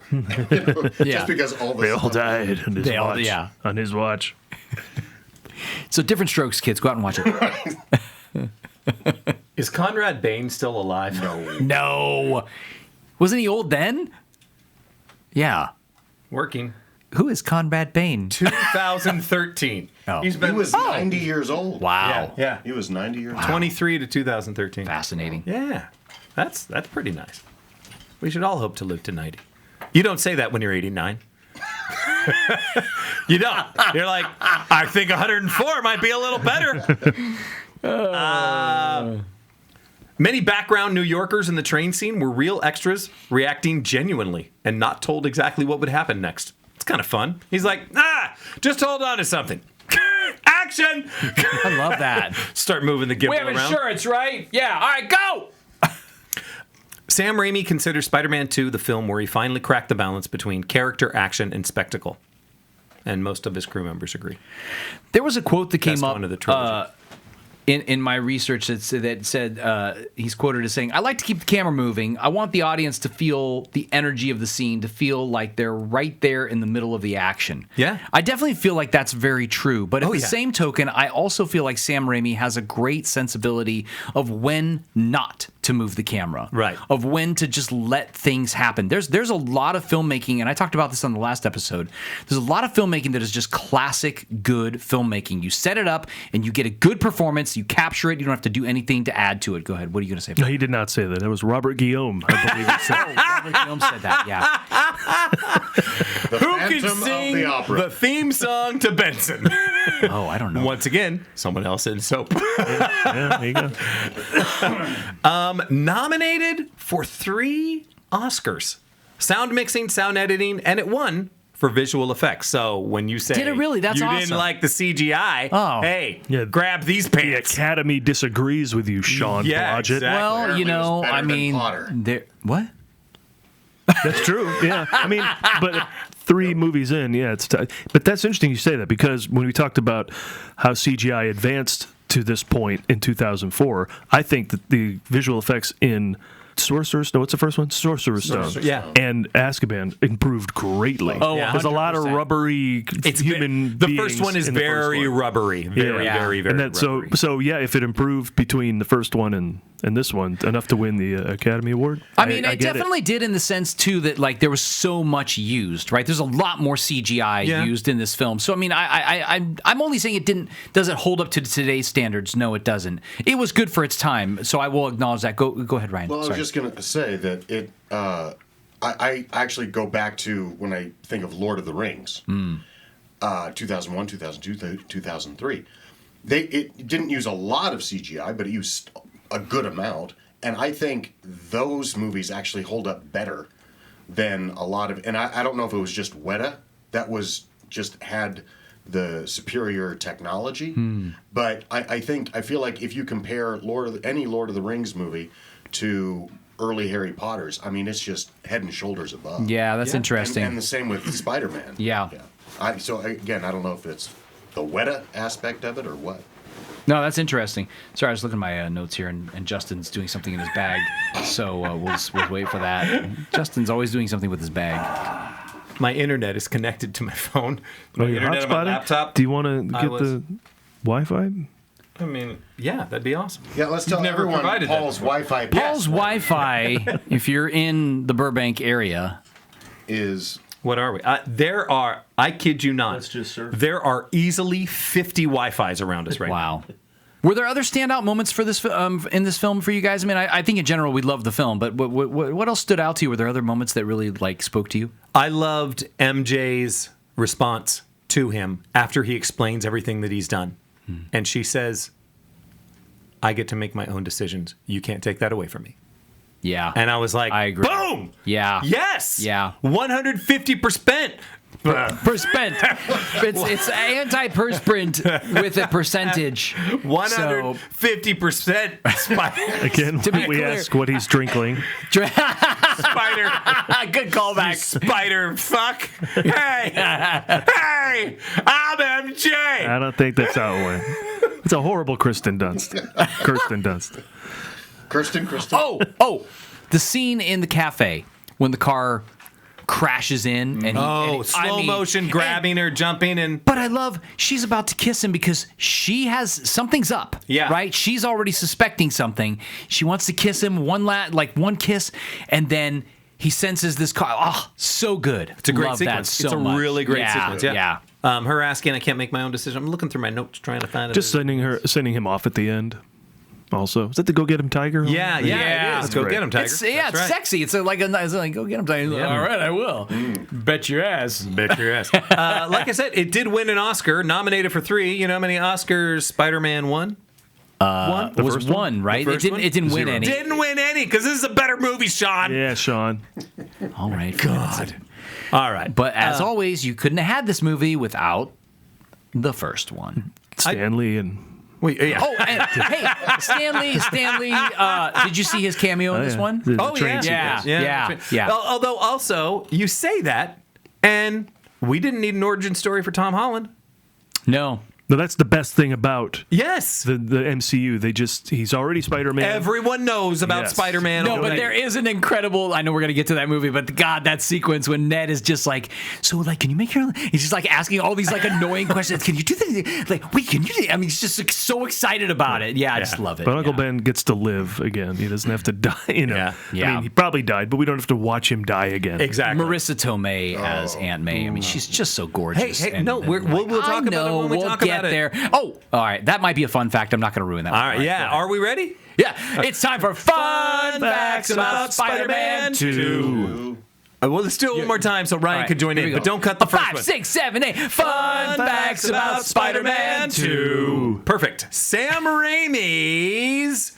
Just because all this They all died on his watch. On his watch. So Different Strokes, kids. Go out and watch it. Is Conrad Bain still alive? No. Wasn't he old then? Yeah. Working. Who is Conrad Bain? 2013. Oh. He's He been was 90 years old. Wow. Yeah. He was 90 years old. 23 to 2013. Fascinating. Yeah. That's pretty nice. We should all hope to live to 90. You don't say that when you're 89. You don't. You're like, I think 104 might be a little better. Many background New Yorkers in the train scene were real extras reacting genuinely and not told exactly what would happen next. It's kind of fun. He's like, just hold on to something. Action! I love that. Start moving the gimbal around. insurance, right? Yeah. All right, go! Sam Raimi considers Spider-Man 2 the film where he finally cracked the balance between character, action, and spectacle. And most of his crew members agree. There was a quote that came Best up one of the trilogy. in my research that said he's quoted as saying, I like to keep the camera moving. I want the audience to feel the energy of the scene, to feel like they're right there in the middle of the action. Yeah. I definitely feel like that's very true. But at the same token, I also feel like Sam Raimi has a great sensibility of when not to move the camera. Right. Of when to just let things happen. There's a lot of filmmaking, and I talked about this on the last episode. There's a lot of filmmaking that is just classic good filmmaking. You set it up and you get a good performance, you capture it, you don't have to do anything to add to it. Go ahead. What are you going to say? No, he did not say that. That was Robert Guillaume, I believe he said. Robert Guillaume said that, yeah. Who can sing the theme song to Benson? Oh, I don't know. Once again, someone else in Soap. Yeah, there you go. Nominated for 3 Oscars. Sound mixing, sound editing, and it won for visual effects. So when you say Did it really? That's you awesome. didn't like the CGI, Oh. hey, Yeah. grab these The pants. Academy disagrees with you, Sean Yeah, Blodgett. exactly. Well, Apparently you it was know, better I than mean, Potter. what? That's true. Yeah. I mean, but 3 movies in, yeah, it's but that's interesting you say that, because when we talked about how CGI advanced to this point in 2004, I think that the visual effects in Sorcerer's, no, what's the first one? Sorcerer's Stone. Yeah. And Azkaban improved greatly. Oh, Yeah. There's a lot of 100%. rubbery human The beings first one is in the first very one. rubbery. Very, Yeah. very, very and that, rubbery. so yeah, if it improved between the first one and this one enough to win the Academy Award, I mean, I it get definitely did in the sense too that like there was so much used, right? There's a lot more CGI Yeah. used in this film. So I mean, I'm only saying it doesn't hold up to today's standards. No, it doesn't. It was good for its time, so I will acknowledge that. Go ahead, Ryan. Well, I was Sorry. just going to say that it. I actually go back to when I think of Lord of the Rings, 2001, 2002, 2003. It didn't use a lot of CGI, but it used a good amount, and I think those movies actually hold up better than a lot of. And I don't know if it was just Weta that was just had the superior technology, but I feel like if you compare any Lord of the Rings movie to early Harry Potters, I mean, it's just head and shoulders above. Yeah, that's interesting. And the same with Spider-Man. Yeah. So again, I don't know if it's the Weta aspect of it or what. No, that's interesting. Sorry, I was looking at my notes here, and Justin's doing something in his bag, so we'll wait for that. Justin's always doing something with his bag. My internet is connected to my phone. My your internet on my hotspot? laptop. Do you want to get the Wi-Fi? I mean, yeah, that'd be awesome. Yeah, let's tell never everyone provided that Paul's before. Wi-Fi Paul's Wi-Fi, if you're in the Burbank area, is What are we? There are, I kid you not, Let's just surf. there are easily 50 Wi-Fis around us right now. wow. Were there other standout moments for this in this film for you guys? I mean, I think in general we love the film, but what else stood out to you? Were there other moments that really like spoke to you? I loved MJ's response to him after he explains everything that he's done. And she says, I get to make my own decisions. You can't take that away from me. Yeah. And I was like, I agree. boom! Yeah. Yes! Yeah. 150%. Perspent. It's anti-perspirant with a percentage. 150% spider. Again, To be we clear- ask what he's drinkling. Spider. Good callback. Spider fuck. Hey! Hey! I'm MJ! I don't think that's how it went. It's a horrible Kirsten Dunst. Kirsten Dunst. Kristen. Oh, the scene in the cafe when the car crashes in and Slow motion, grabbing her, jumping, and But I love she's about to kiss him because she has something's up. Yeah. Right? She's already suspecting something. She wants to kiss him one kiss, and then he senses this car. Oh, so good. it's a great love sequence. That so it's a much. really great sequence. Yeah. Yeah. Her asking, I can't make my own decision. I'm looking through my notes trying to find it. Just sending him off at the end. Also, is that the Go Get Him Tiger? Yeah, Yeah, it is. Let's go great. get him, Tiger. It's That's right. sexy. It's like go get him. Yeah. All right, I will. Bet your ass. Bet your ass. Like I said, it did win an Oscar, nominated for 3. You know how many Oscars Spider-Man won? It was first one? one, right? The first one? It didn't win any. Didn't win any because this is a better movie, Sean. Yeah, Sean. All right. God. All right. But as always, you couldn't have had this movie without the first one. Stanley and Wait, yeah. Oh, and, hey, Stanley. Did you see his cameo in this yeah. one? The Oh, train yeah. sequence. Yeah. Although, also, you say that, and we didn't need an origin story for Tom Holland. No. No, that's the best thing about Yes. the MCU. He's already Spider-Man. Everyone knows about Yes. Spider-Man. No, but already. there is an incredible. I know we're gonna get to that movie, but God, that sequence when Ned is just like, so like, can you make your? He's just like asking all these like annoying questions. Can you do that? Like, wait, can you? I mean, he's just like, so excited about it. Yeah, I just love it. But Uncle yeah. Ben gets to live again. He doesn't have to die. You know. Yeah. Yeah. I mean, he probably died, but we don't have to watch him die again. Exactly. Marissa Tomei as Aunt May. I mean, she's just so gorgeous. Hey, and- no, and we'll talk I about it know, when we we'll talk get about it. there. Oh, all right. That might be a fun fact. I'm not going to ruin that. All right, yeah. Are we ready? Yeah. It's time for fun facts about Spider-Man 2. Well, let's do it one more time so Ryan All right, could join here we in, go. but don't cut the first 5, one. 6, 7, 8. Fun facts about Spider-Man 2. Perfect. Sam Raimi's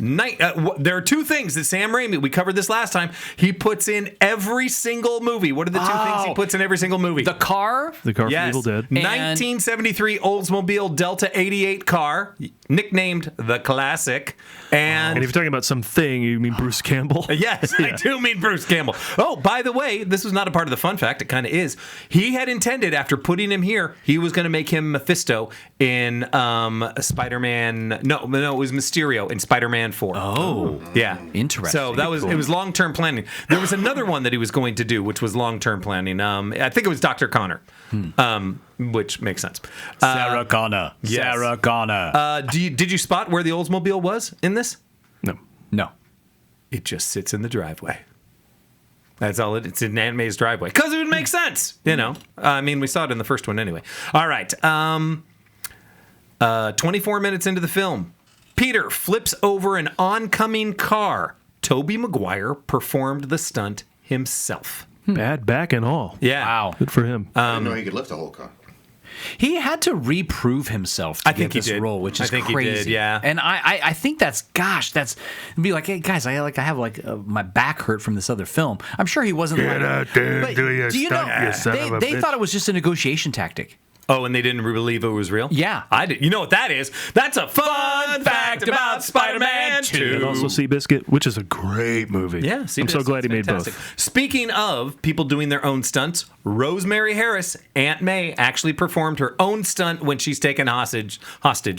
There are two things that Sam Raimi, we covered this last time, he puts in every single movie. What are the two things he puts in every single movie? The car. The car from Evil Dead. 1973 Oldsmobile Delta 88 car, nicknamed the Classic. And if you're talking about something, you mean Bruce Campbell? Yes, I do mean Bruce Campbell. Oh, by the way, this was not a part of the fun fact. It kind of is. He had intended, after putting him here, he was going to make him Mephisto in Spider-Man. No, it was Mysterio in Spider-Man 4. Oh, yeah, interesting. So that was it was long-term planning. There was another one that he was going to do, which was long-term planning. I think it was Dr. Connor, which makes sense. Sarah Connor. Yes. Sarah Connor. Did you spot where the Oldsmobile was in this? No. It just sits in the driveway. That's all it's in Aunt May's driveway. Because it would make sense, you know. I mean, we saw it in the first one anyway. All right. 24 minutes into the film, Peter flips over an oncoming car. Tobey Maguire performed the stunt himself. Bad back and all. Yeah. Wow. Good for him. I didn't know he could lift a whole car. He had to reprove himself to get this role, which is crazy. He did, yeah. And I think that's be like, hey guys, I have my back hurt from this other film. I'm sure he wasn't Get out there and do your stunt, you son of a they bitch. thought it was just a negotiation tactic. Oh, and they didn't believe it was real? Yeah. I did. You know what that is? That's a fun fact about Spider-Man 2. And also Seabiscuit, which is a great movie. Yeah, I'm so glad he made both. Speaking of people doing their own stunts, Rosemary Harris, Aunt May, actually performed her own stunt when she's taken hostage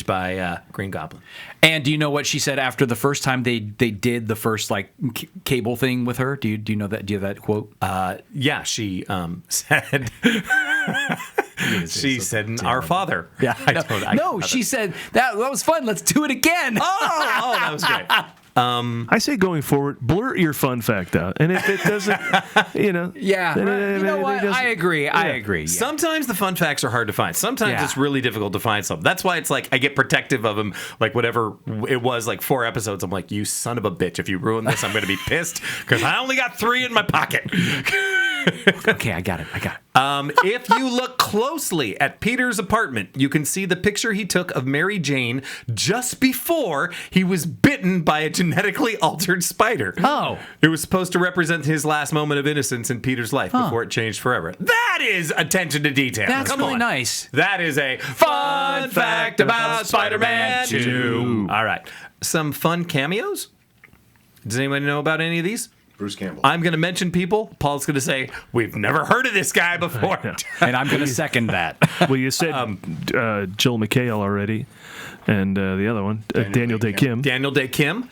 by Green Goblin. And do you know what she said after the first time they did the first cable thing with her? Do you know that? Do you have that quote? Yeah, she said. She said, "Our Father." Yeah, she said that was fun. Let's do it again. Oh, that was great. I say going forward, blurt your fun fact out, and if it doesn't, Yeah, you know what? I agree. I agree. Yeah. Sometimes the fun facts are hard to find. Sometimes it's really difficult to find something. That's why it's like I get protective of them. Like whatever it was, like 4 episodes. I'm like, you son of a bitch! If you ruin this, I'm going to be pissed because I only got 3 in my pocket. Okay, I got it. If you look closely at Peter's apartment, you can see the picture he took of Mary Jane just before he was bitten by a genetically altered spider. Oh. It was supposed to represent his last moment of innocence in Peter's life before it changed forever. That is attention to detail. That's Come really on. nice. That is a fun fact about Spider-Man 2. All right. Some fun cameos? Does anybody know about any of these? Bruce Campbell. I'm going to mention people. Paul's going to say, we've never heard of this guy before. And I'm going to second that. Well, you said Joel McHale already, and the other one, Daniel Day Kim. Daniel Day Kim.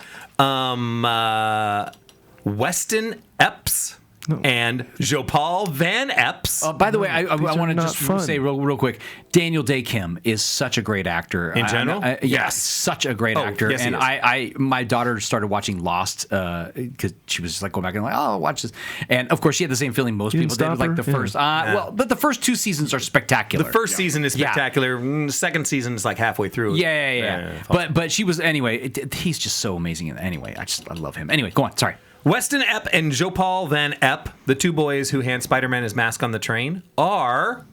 Weston Epps. And Jopal Van Epps. By the way, I want to not just fun. say real quick, Daniel Day Kim is such a great actor. In general? Yes, such a great actor. yes, he and is. my daughter started watching Lost because she was just like going back and like, oh, I'll watch this. And of course, she had the same feeling most You people didn't did. Like stop the her? first, Yeah. well, but the first 2 seasons are spectacular. The first season is spectacular. The second season is like halfway through. Yeah. But she was anyway. He's just so amazing. Anyway, I love him. Anyway, go on. Sorry. Weston Epp and Jopal Van Epp, the 2 boys who hand Spider-Man his mask on the train, are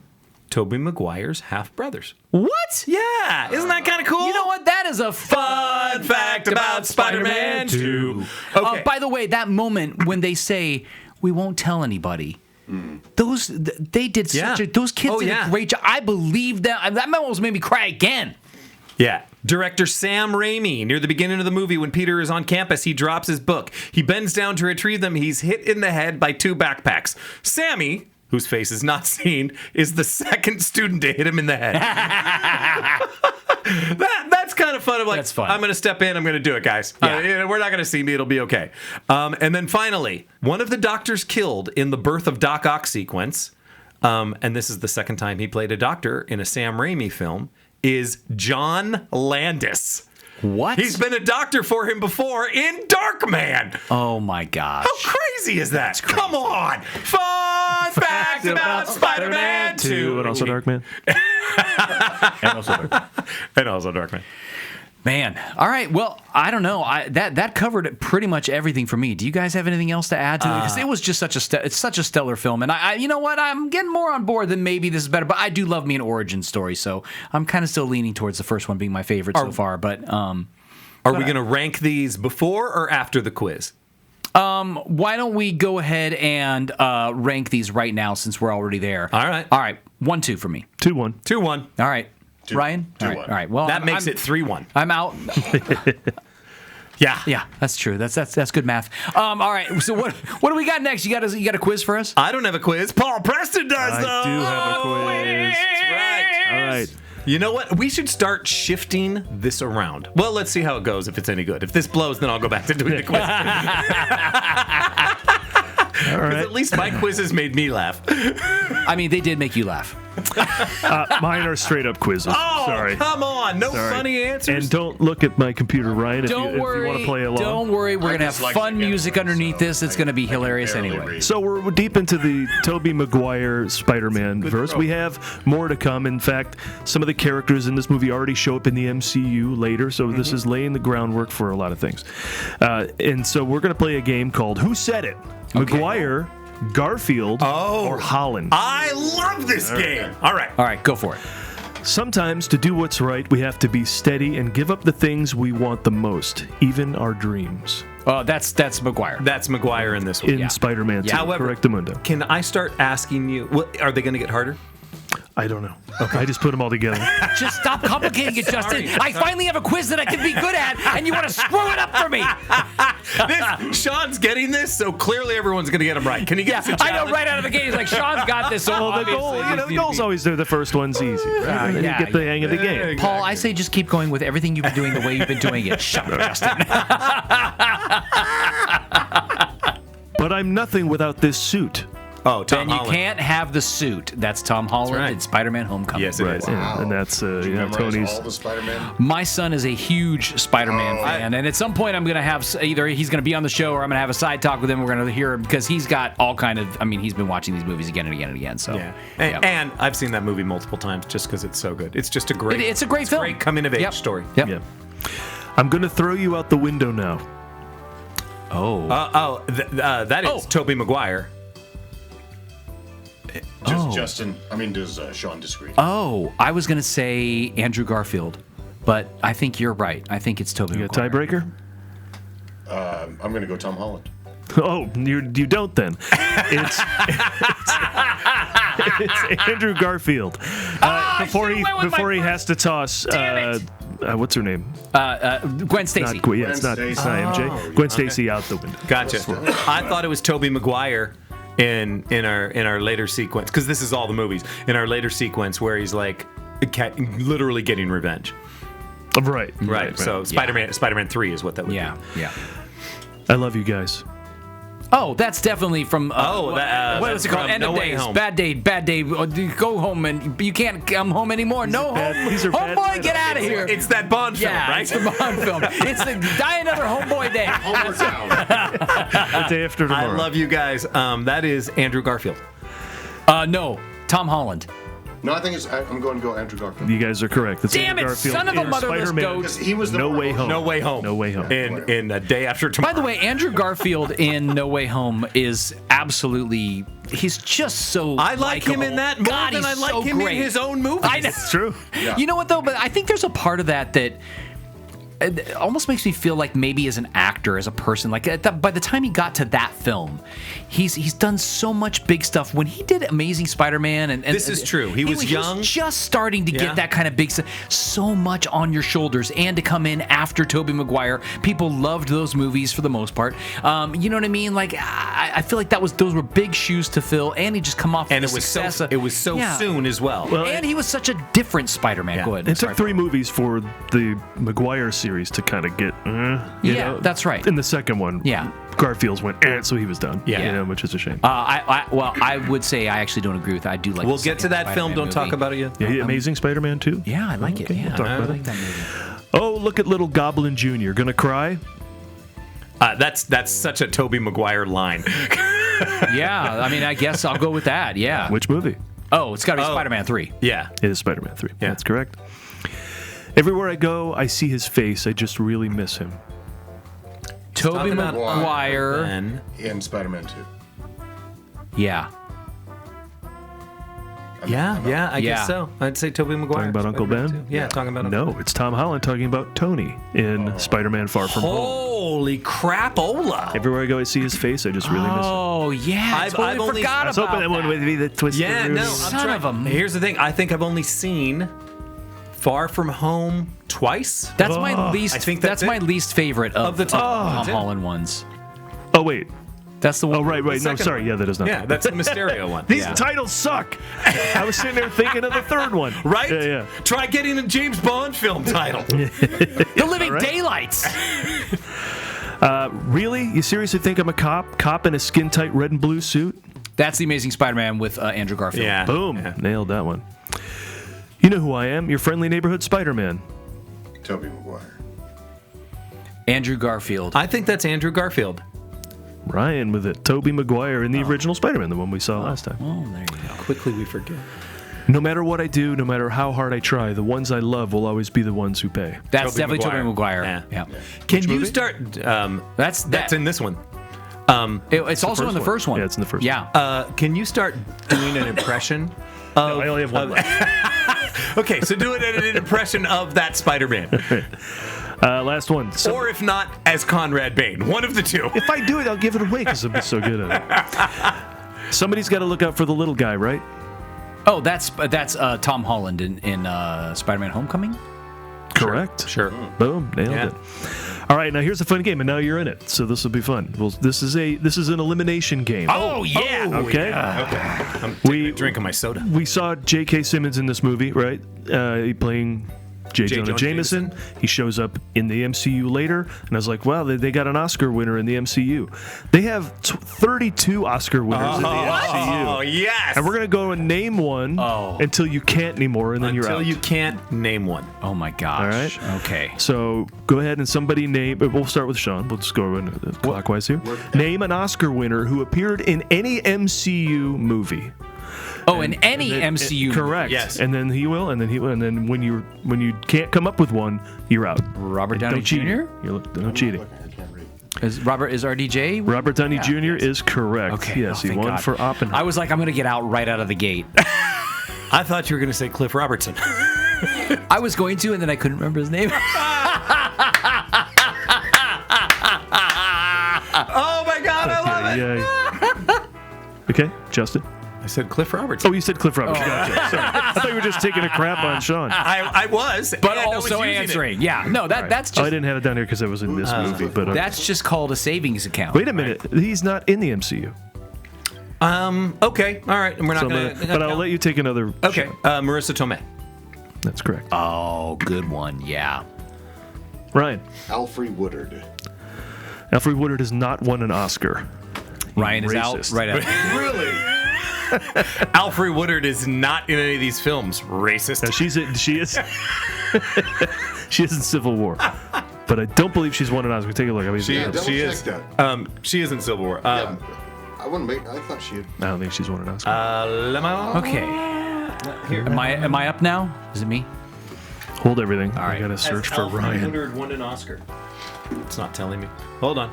Tobey Maguire's half-brothers. What? Yeah, isn't that kind of cool? You know what? That is a fun fact about Spider-Man 2. Okay. By the way, that moment when they say, we won't tell anybody. Those kids did a great job. I believe that. That almost made me cry again. Yeah. Director Sam Raimi, near the beginning of the movie when Peter is on campus, he drops his book. He bends down to retrieve them. He's hit in the head by 2 backpacks. Sammy, whose face is not seen, is the second student to hit him in the head. That's kind of fun. That's fun. I'm going to step in. I'm going to do it, guys. Yeah. We're not going to see me. It'll be okay. And then finally, one of the doctors killed in the Birth of Doc Ock sequence, and this is the second time he played a doctor in a Sam Raimi film, is John Landis. What? He's been a doctor for him before in Darkman. Oh my gosh. How crazy is that? Come on. Fun fact about Spider-Man 2. And also Darkman. And also Darkman. Man. All right. Well, I don't know. That covered pretty much everything for me. Do you guys have anything else to add to it? Because it was just it's such a stellar film. And I you know what? I'm getting more on board than maybe this is better. But I do love me an origin story. So I'm kind of still leaning towards the first one being my favorite so far. But Are Are we going to rank these before or after the quiz? Why don't we go ahead and rank these right now since we're already there? All right. All right. 1-2 for me. 2-1. 2-1. All right. Ryan? 2-1. All right. All right. Well, That makes it 3-1. I'm out. Yeah. Yeah, that's true. That's good math. All right. So what do we got next? You got a quiz for us? I don't have a quiz. Paul Preston does, though. I do have a quiz. That's right. All right. You know what? We should start shifting this around. Well, let's see how it goes, if it's any good. If this blows, then I'll go back to doing the quiz. All right. At least my quizzes made me laugh. I mean, they did make you laugh. Mine are straight up quizzes. Oh, Sorry. come on. No Sorry. funny answers. And don't look at my computer, Ryan, if you want to play along. Don't worry. We're I going to have just like fun to get music one, underneath so this. It's I- going to be I can hilarious barely anyway. read. So we're deep into the Tobey Maguire Spider-Man verse. We have more to come. In fact, some of the characters in this movie already show up in the MCU later, so this is laying the groundwork for a lot of things. And so we're going to play a game called Who Said It? Maguire, Garfield, or Holland. I love this game. All right. All right, go for it. Sometimes to do what's right, we have to be steady and give up the things we want the most, even our dreams. That's Maguire. That's Maguire in this one. In Spider-Man 2, However, Correctamundo. can I start asking you, are they going to get harder? I don't know. Okay. I just put them all together. Just stop complicating it, Justin. I finally have a quiz that I can be good at, and you want to screw it up for me. Sean's getting this, so clearly everyone's going to get them right. Can you get us a I challenge? know right out of the gate. He's like, Sean's got this. So Well, the goal, the goal's always there. The first one's easy. Right? Then you get the hang of the game. Paul, I say just keep going with everything you've been doing the way you've been doing it. Shut up, Justin. But I'm nothing without this suit. Oh, Tom Then you Holland. can't have the suit. That's Tom Holland right. in Spider-Man Homecoming. Yes, it is. Yeah, and that's Did you memorize Tony's. all the Spider-Man? My son is a huge Spider-Man fan, and at some point I'm going to have either he's going to be on the show or I'm going to have a side talk with him. We're going to hear him because he's got all kind of. I mean, he's been watching these movies again and again and again. So Yeah. And I've seen that movie multiple times just because it's so good. It's just a great. it's a great film. Great coming of age Yep. story. Yep. Yeah. I'm going to throw you out the window now. That is Tobey Maguire. Does Sean disagree? Oh, I was going to say Andrew Garfield, but I think you're right. I think it's Tobey You got a Maguire. tiebreaker? I'm going to go Tom Holland. Oh, you don't then. It's Andrew Garfield. Before he has to toss. What's her name? Gwen Stacy. Not Gwen. Yeah, it's not Stacy. MJ. Gwen Stacy out the window. Gotcha. I thought it was Tobey Maguire in our later sequence because this is all the movies in our later sequence where he's like literally getting revenge. Right. So Spider-Man 3 is what that would be. Yeah. I love you guys. Oh, that's definitely from. What is it called? from End No of Way Days. Home. Bad day. Go home and you can't come home anymore. These are bad homeboy, get out of here. It's that Bond film, yeah, right? it's the Bond film. It's the Die Another Homeboy Day. Homeward Bound. The day after I tomorrow. love you guys. That is Andrew Garfield. No, Tom Holland. No, I think I'm going to go Andrew Garfield. You guys are correct. It's Damn Andrew it, Garfield son of a in motherless Spider-Man goat. Because he was the No Way Home. No Way Home. No Way Home. In A Day After Tomorrow. By the way, Andrew Garfield in No Way Home is absolutely. He's just so. I like him in likable. that more God, than I he's like so him great. in his own movies. I know. It's true. Yeah. You know what though? But I think there's a part of that it almost makes me feel like maybe as an actor, as a person, like by the time he got to that film, he's done so much big stuff. When he did Amazing Spider-Man, and This is true. He was young. was just starting to Yeah. get that kind of big stuff. So much on your shoulders, and to come in after Tobey Maguire, people loved those movies for the most part. You know what I mean? Like I feel like those were big shoes to fill, and he just come off. And the it was success so Yeah. soon as well. And he was such a different Spider-Man. Yeah. Go ahead. It Sorry. took 3 movies for the Maguire series to kind of get. You Yeah, know? that's right. In the second one, Yeah. Garfield's went, so he was done. Yeah. You know, which is a shame. I would say I actually don't agree with that. I do like. We'll the get to second that film. Spider-Man Don't talk movie. about it yet. Yeah, Amazing Spider-Man 2. Yeah, I like it. Okay, Yeah, we'll talk I about like it. that movie. Oh, look at little Goblin Jr. Gonna cry? That's such a Tobey Maguire line. Yeah, I mean, I guess I'll go with that. Yeah. Which movie? Oh, it's got to be Spider-Man 3. Yeah. It is Spider-Man 3. Yeah. That's correct. Everywhere I go, I see his face. I just really miss him. Tobey Talking about Maguire. Ben. In Spider-Man 2. Yeah. I guess so. I'd say Tobey Maguire. Talking about Uncle Ben? Too. Yeah, talking about Uncle Ben. No, it's Tom Holland talking about Tony in Spider-Man Far From Home. Holy crapola! Everywhere I go, I see his face. I just really miss it. Oh, yeah. I've Totally only- forgot I was about hoping that one would be the twist. Yeah, no. Son of a- Here's the thing. I think I've only seen Far From Home twice. That's my least. I think that's that's my it. least favorite of the the top- Tom that's it. Holland ones. Oh, wait. That's the one. Oh, right. No, second sorry. one. Yeah, that is not. Yeah, that's the Mysterio one. These titles suck. I was sitting there thinking of the third one. Right? Yeah. Try getting a James Bond film title. The Living right. Daylights. Really? You seriously think I'm a cop? Cop in a skin-tight red and blue suit? That's the Amazing Spider-Man with Andrew Garfield. Yeah. Boom. Yeah. Nailed that one. You know who I am. Your friendly neighborhood Spider-Man. Tobey Maguire. Andrew Garfield. I think that's Andrew Garfield. Ryan with it. Tobey Maguire in the original Spider-Man, the one we saw last time. Oh, there you go. Quickly we forget. No matter what I do, no matter how hard I try, the ones I love will always be the ones who pay. That's Tobey definitely Tobey Maguire. Yeah. Yeah. Can you movie? start? That's in this one. It's also in the first one. Yeah, it's in the first Yeah. Can you start doing an impression? No, I only have one left. Okay, so do it in an impression of that Spider-Man, Last one. or if not, as Conrad Bain. One of the two. If I do it, I'll give it away because I'll be so good at it. Somebody's got to look out for the little guy, right? Oh, that's Tom Holland in Spider-Man: Homecoming. Correct. Sure. Boom. Nailed Yeah. it. All right, now here's a fun game, and now you're in it, so this will be fun. Well, this is an elimination game. Oh yeah. Okay. Okay. I'm taking a drink of my soda. We saw J.K. Simmons in this movie, right? Playing J. Jonah Jameson. He shows up in the MCU later, and I was like, wow, they got an Oscar winner in the MCU. They have 32 Oscar winners in the MCU. Oh yes. And we're going to go and name one until you can't anymore, and then you're out. Until you can't name one. Oh my gosh. All right. Okay. So go ahead and somebody name. We'll start with Sean. We'll just go in clockwise here. Name an Oscar winner who appeared in any MCU movie. Oh, in any MCU. Correct. Yes. And then he will, and then when you can't come up with one, you're out. Robert Downey Don't cheat. Jr. No cheating. I can't read. Is RDJ? Robert Downey Jr. is correct. Okay. Yes, he thank won God. for Oppenheimer. I was like, I'm gonna get out right out of the gate. I thought you were going to say Cliff Robertson. I was going to, and then I couldn't remember his name. Oh my God, I love it. Yay. Okay, Justin. I said Cliff Robertson. Oh, you said Cliff Roberts. Gotcha. Sorry. I thought you were just taking a crap on Sean. I was, But and I was also using it. answering. Yeah. No, that's Oh, I just didn't have it down here because I was in this movie. But that's just called a savings account. wait a minute. He's not in the MCU. Okay, all right, and we're not So going to. but I'll let you take another. Okay, shot. Marissa Tomei. That's correct. Oh, good one. Yeah. Ryan. Alfred Woodard. Alfred Woodard has not won an Oscar. Ryan is out Racist. right out. Really? Alfred Woodard is not in any of these films. Racist. Now, she is. She is in Civil War, but I don't believe she's won an Oscar. Take a look. I mean, She I is. She is. That. She is in Civil War. Yeah. I wouldn't make. I thought she had. don't think she's won an Oscar. Okay. Am I up now? Is it me? Hold everything. All I right. gotta search for Ryan. Woodard won an Oscar. It's not telling me. Hold on.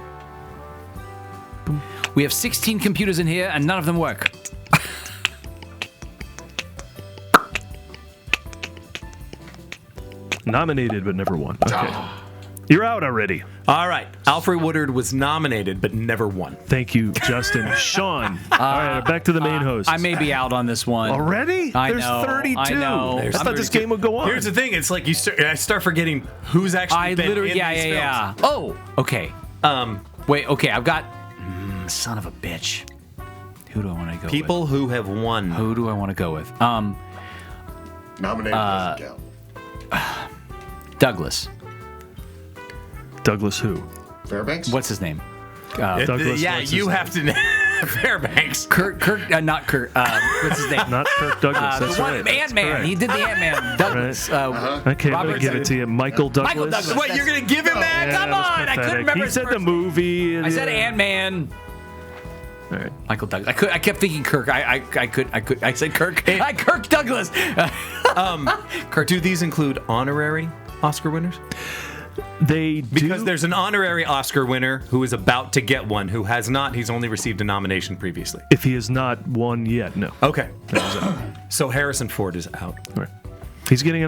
We have 16 computers in here, and none of them work. Nominated but never won. Okay. You're out already. All right. Alfred Woodard was nominated but never won. Thank you, Justin. Sean. All right, back to the main host. I may be out on this one. Already? I There's know, 32. I know. I thought this game would go on. Here's the thing. It's like I start forgetting who's actually I been literally, in these films. yeah. Oh, okay. Wait, okay. I've got. Son of a bitch. Who do I want to go People with? who have won. Who do I want to go with? Nominated doesn't count. Douglas. Douglas who? Fairbanks? What's his name? Douglas, yeah, what's you his have to. Fairbanks. Kirk. Not Kirk. What's his name? Not Kirk Douglas. The That's one right. That's Ant-Man. correct. He did the Ant-Man. Douglas. Okay, I'm going Robert- to give it to you. Michael Douglas. Michael Douglas. What, you're going to give him that? Yeah, Come that was on, I couldn't pathetic. remember He his said the first- movie. I said Ant-Man. All right. Michael Douglas. I kept thinking Kirk. I said Kirk. Kirk Douglas. Do these include honorary Oscar winners? Because there's an honorary Oscar winner who is about to get one, who has not. He's only received a nomination previously. If he has not won yet, no. Okay. So Harrison Ford is out. Right. He's getting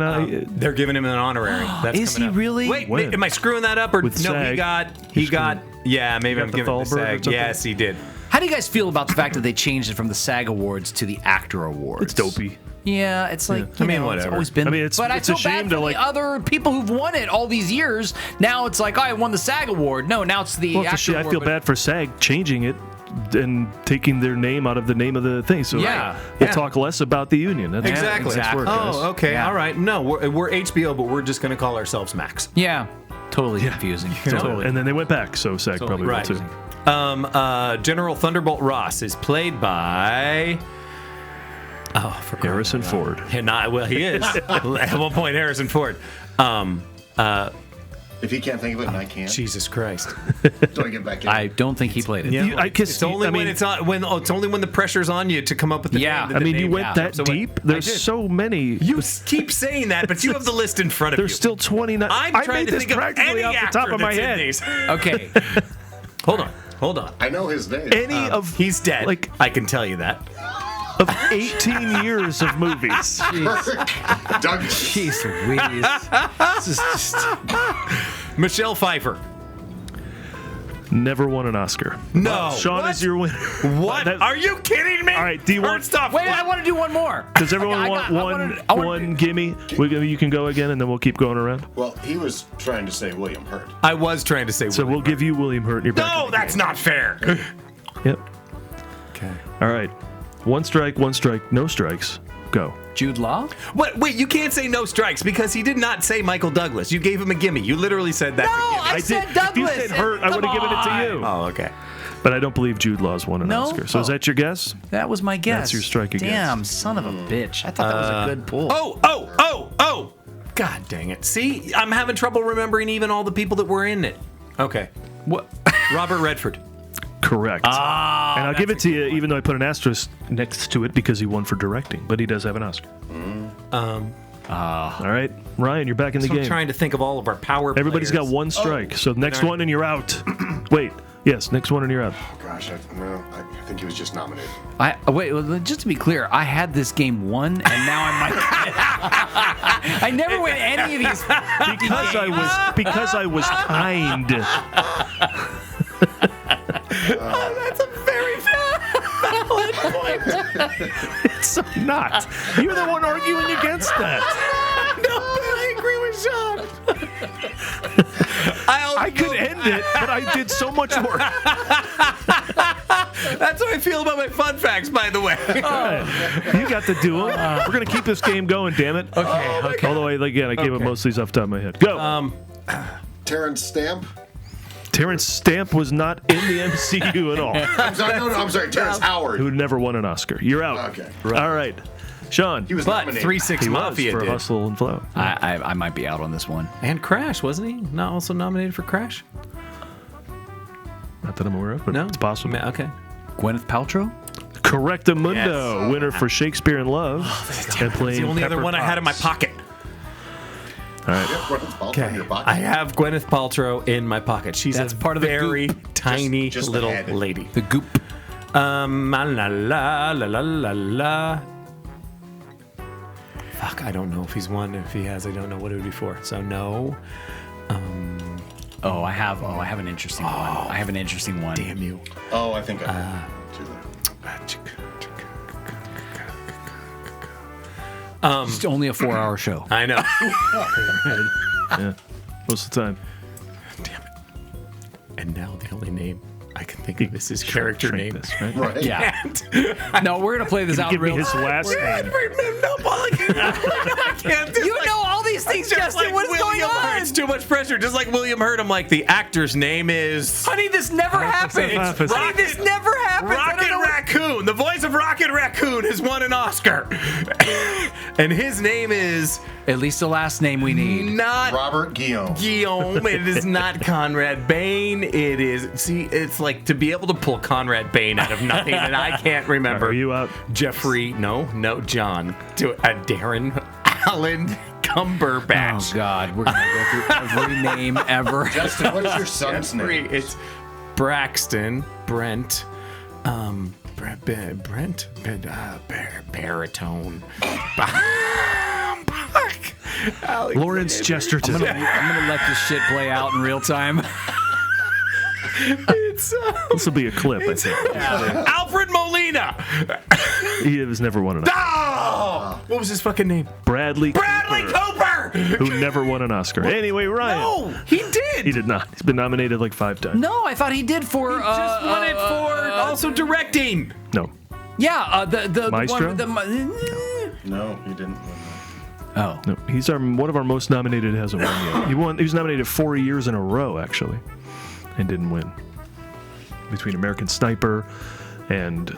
They're giving him an honorary. That's Is coming he up. really? Wait, When? am I screwing that up? Or With no, SAG. he got. Yeah, maybe I'm the giving it to Thalberg or SAG. something? Yes, he did. How do you guys feel about the fact that they changed it from the SAG Awards to the Actor Awards? It's dopey. Yeah, it's like I mean, It's whatever. always been. I mean, it's but I a feel shame bad to for like the other people who've won it all these years. Now it's like, I won the SAG Award. No, now it's the Well, it's a Actor shame. I Award. feel but- bad for SAG changing it and taking their name out of the name of the thing. So Yeah. we'll Yeah. talk less about the union. That's Exactly. That's work, guys. Oh, okay. Yeah. All right. No, we're HBO, but we're just going to call ourselves Max. Yeah, totally confusing. Totally. And then they went back, so SAG probably will Right. too. General Thunderbolt Ross is played by. Oh, for crying Harrison out Ford. loud. Not well, he is. At one point, Harrison Ford. If he can't think of it and I can, Jesus Christ. do I get back in? I don't think he played it. You- I guess It's only I when mean- it's on it's only when the pressure's on you to come up with the Yeah. name. that I the mean, you name went comes that up. So deep. I There's did. so many. You keep saying that, but you have the list in front of you. There's still 29. I'm I trying made to this think of practically any off the actor top of my that's in head. these. Okay. Hold on. I know his name. Any of He's dead. Like I can tell you that. of 18 years of movies. Douglas. Jeez Louise. This is just. Michelle Pfeiffer. Never won an Oscar. No. Sean What? is your winner. What? That- Are you kidding me? All right, do you want- First off, Wait, I want to do one more. Does everyone I want got- one gimme? You can go again, and then we'll keep going around. Well, he was trying to say William Hurt. I was trying to say. So we'll give you William Hurt. And you're back No, in the that's not fair. game. Yep. Okay. All right. One strike, no strikes. Go. Jude Law? What? Wait, you can't say no strikes because he did not say Michael Douglas. You gave him a gimme. You literally said that's a No, gimme. I said Douglas. If you said Hurt, I would have given it to you. Oh, okay. But I don't believe Jude Law's won an No? Oscar. So is that your guess? That was my guess. That's your strike against. Damn, son of a bitch. I thought that was a good pull. Oh! God dang it. See, I'm having trouble remembering even all the people that were in it. Okay. What? Ah, Robert Redford. Correct. and I'll give it to you, even though I put an asterisk next to it because he won for directing. But he does have an Oscar. All right. Ryan, you're back in the I'm game. trying to think of all of our power Everybody's got players. one strike. Oh. So next one and you're out. Wait. Yes, next one and you're out. Oh, gosh, I think he was just nominated. Wait, well, just to be clear, I had this game won, and now I'm like, I never win any of these. Because I was kind. That's a very valid point. It's not. You're the one arguing against that. No, but I agree with Sean. I could end it, but I did so much work. That's how I feel about my fun facts, by the way. You got to do them. We're gonna keep this game going, damn it. Okay. Although I gave it most of these off the top of my head. Go. Terrence Stamp. Terrence Stamp was not in the MCU at all. I'm sorry, Terrence Howard. Who never won an Oscar. You're out. Okay. All right. Sean. He was But nominated. 3-6 He was Mafia for did. Hustle and Flow. I might be out on this one. And Crash, wasn't he? Not also nominated for Crash? Not that I'm aware of, but No? it's possible. Okay. Gwyneth Paltrow? Correctamundo, Yes. winner for Shakespeare in Love. and playing The only other Pepper one I had in my Potts. pocket. In your pocket. I have Gwyneth Paltrow in my pocket. She's That's a part of the very tiny Just the little head. lady. The Goop. La la la la la la la. Fuck, I don't know if he's won. If he has, I don't know what it would be for. So no. I have an interesting one. I have an interesting one. Damn you. Oh, I think I do that. It's only a 4-hour show. I know. Yeah, most of the time. Damn it. And now the only name I can think of is his character Shrink name. this, right? Right. Yeah. No, we're gonna play this out Give me real. his last I name. can't do You know all these things, just Justin. like What is going William Hurt. on? It's too much pressure. Just like William Hurt, I'm like, the actor's name is Honey, this never happens. happens. Honey, this never happens. I Rocket don't know what- Raccoon. The voice of Rocket Raccoon has won an Oscar. And his name is At least the last name we need. not Robert Guillaume. Guillaume. It is not Conrad Bain. It is, see, it's like to be able to pull Conrad Bain out of nothing, and I can't remember. Are you out? Jeffrey, no, John. Darren Allen Cumberbatch. Oh God, we're gonna go through every name ever. Justin, what's your son's name? It's Braxton, Brent, Baritone. Lawrence Chesterton. I'm gonna let this shit play out in real time. It's This will be a clip, I think. Alfred Molina. He has never won an Oscar. Oh, what was his fucking name? Bradley Cooper. who never won an Oscar. Anyway, Ryan. No, he did. He did not. He's been nominated like 5 times. No, I thought he did for. He just won it for also directing. No. Yeah, the Maestro? one with the. No, he didn't win Oh. No. He's one of our most nominated. Hasn't won yet. He was nominated 4 years in a row, actually, and didn't win. Between American Sniper and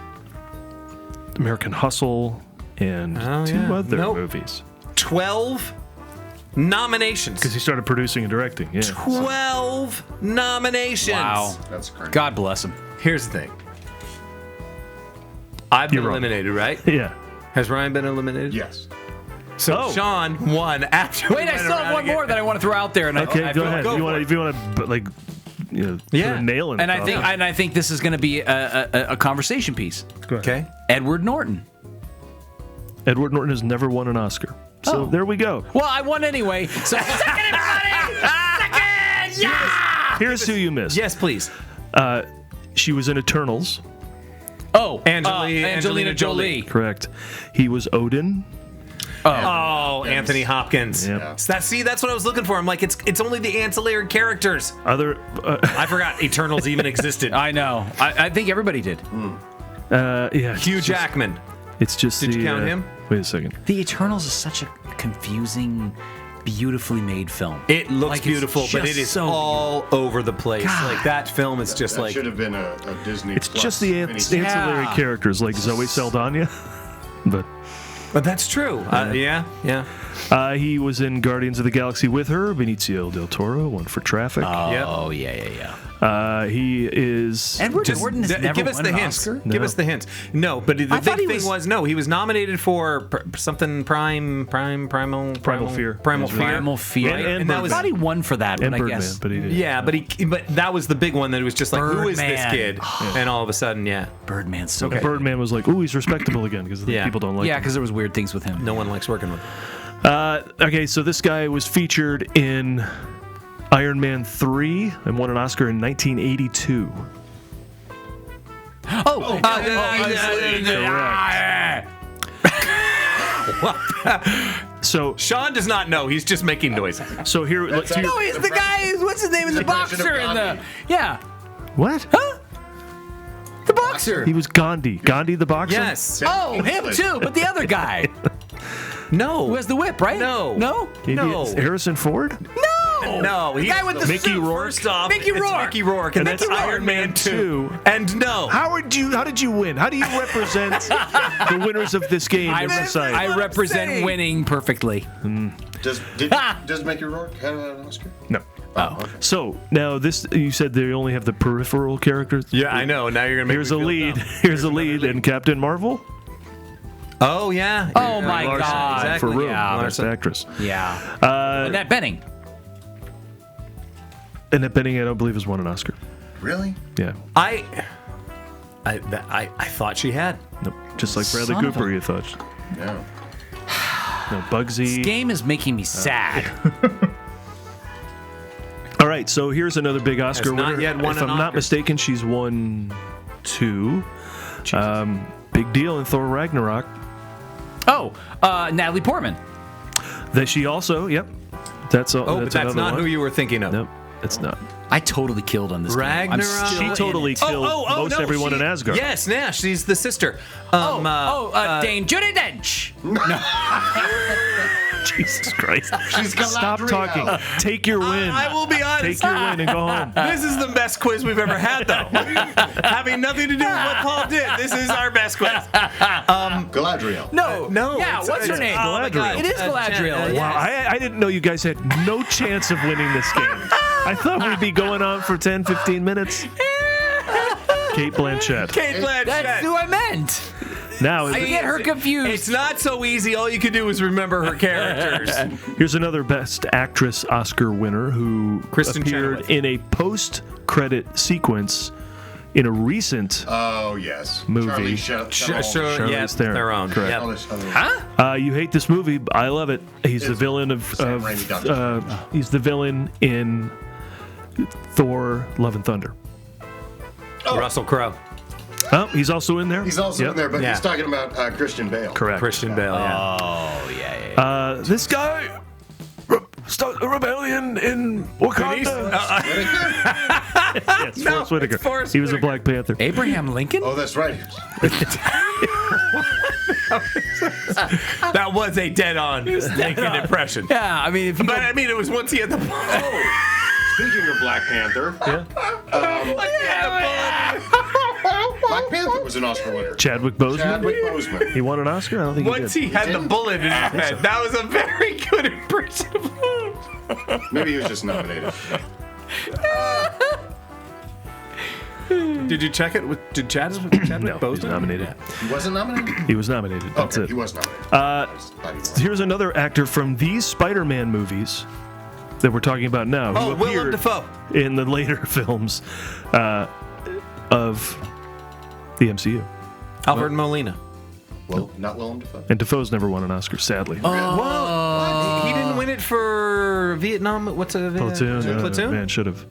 American Hustle and two other movies. 12 nominations. Because he started producing and directing. Yeah. 12 nominations. Wow. that. That's crazy. God bless him. Here's the thing. I've been You're wrong. eliminated, right? Yeah. Has Ryan been eliminated? Yes. So Sean won after. Wait, I still have one more that I want to throw out there. And Okay, I go ahead. If you want to, like, put a nail in it. And I think this is going to be a conversation piece. Go ahead. Okay. Edward Norton. Edward Norton has never won an Oscar. So there we go. Well, I won anyway. So second, everybody! Second! Yeah! Here's who you missed. Yes, please. She was in Eternals. Oh, Angelina Jolie. Correct. He was Odin. Oh, Anthony Hopkins. Yep. That's what I was looking for. I'm like, it's only the ancillary characters. I forgot Eternals even existed. I know. I think everybody did. Yeah. Hugh Jackman. It's just. Did you count him? Wait a second. The Eternals is such a confusing, beautifully made film. It looks Like, it's beautiful, but just it is so all over the place. God. Like that film is just That like should have been a Disney. It's Plus just the miniseries. ancillary characters like Zoe Saldana. But that's true. Yeah. He was in Guardians of the Galaxy with her, Benicio del Toro, one for Traffic. Oh, yeah. He is. Edward Norton has never give us won the an hint. Oscar? Give us the hint. No, but the I thought big he thing was- was he was nominated for something primal Fear. Primal Fear. Primal Fear. And And that I was thought he won for that, and but I Birdman, guess. but he didn't. yeah, but that was the big one that it was just like, who is this Birdman. kid? And all of a sudden, Birdman's so And good. Birdman was like, ooh, he's respectable again because Yeah. people don't like Yeah, him. because there was weird things with him. no one likes working with. Okay, so this guy was featured in Iron Man 3 and won an Oscar in 1982. So Sean does not know. He's just making noises. So here, No, he's the guy. What's his name? The boxer in the. Yeah. What? Huh? The boxer. He was Gandhi. Gandhi the boxer? Yes. Oh, him too, but the other guy. No. Who has the whip, right? No. No? No. Harrison Ford? No. No. The guy with the Mickey suit. Rourke. First off, Mickey it's Rourke. Mickey Rourke, and And that's that's Iron Man 2. And no. How did you win? How do you represent the winners of this game in society? I represent winning perfectly. Does Mickey Rourke have an Oscar? No. Oh. Okay. So now this, you said they only have the peripheral characters. Yeah, I know. Now you're gonna make Here's me a feel lead. dumb. Here's a lead in Captain Marvel. Oh yeah. Oh my Larson, God. exactly. For Room, Yeah. best actress. Yeah. Annette Bening. Annette Bening, I don't believe, has won an Oscar. Really? Yeah. I thought she had. Nope. Just like Bradley Son of Cooper, a- you thought. No. No, Bugsy. This game is making me sad. All right, so here's another big Oscar Has not winner. yet won If an I'm not Oscar. mistaken, she's won 2. Big deal in Thor Ragnarok. Oh, Natalie Portman. That she also, yep. That's all. Oh, but that's another not one. who you were thinking of. Nope, it's not. I totally killed on this Ragnarok. game. I'm still She in totally it. killed most everyone in Asgard. Yes, Nash. She's the sister. Dame Judi Dench. Jesus Christ. She's Stop Galadriel. talking. Take your win. I will be honest. Take your win and go home. This is the best quiz we've ever had, though. Having nothing to do with what Paul did. This is our best quiz. Galadriel. No. Yeah, it's- what's her it's- name? oh my God. It is Galadriel. Wow, I didn't know you guys had no chance of winning this game. I thought we'd be going on for 10, 15 minutes. Kate Blanchett. Kate Blanchett. That's who I meant. Now, I get her confused. It's not so easy. All you can do is remember her characters. here's another Best Actress Oscar winner who Kristen appeared Chenoweth. in a post-credit sequence in a recent Oh, yes. Movie. Charlize Theron. Correct. Yep. You hate this movie, but I love it. He's the It's villain of Sam Raimi Doctor Strange. he's the villain in Thor: Love and Thunder. Russell Crowe. Oh, he's also in there. He's also Yep. in there, but Yeah. he's talking about Christian Bale. Correct. Christian Bale. Yeah. Oh, yeah. This guy started a rebellion in Wakanda. Yes, Forrest Whitaker. it's Forrest He was a Whitaker. Black Panther. Abraham Lincoln? Oh, that's right. That was a dead-on Lincoln impression. Yeah, I mean, if you But I mean, it was once he had the. Speaking of Black Panther, Black Panther was an Oscar winner. Chadwick Boseman. Chadwick Boseman. He won an Oscar? I don't think Once he he had the bullet in his head, that was a very good impression of him. Maybe he was just nominated. Did you check it? Did Chadwick No, Boseman? he's nominated. He wasn't nominated? He was nominated. That's Okay, it. he was nominated. I thought he was. Here's another actor from these Spider-Man movies that we're talking about now. Oh, who Willem appeared Dafoe. in the later films of the MCU. Alfred Molina. Well, not Willem Dafoe. And Dafoe's never won an Oscar, sadly. What? He didn't win it for Vietnam. What's a Platoon. Platoon? Man, should have.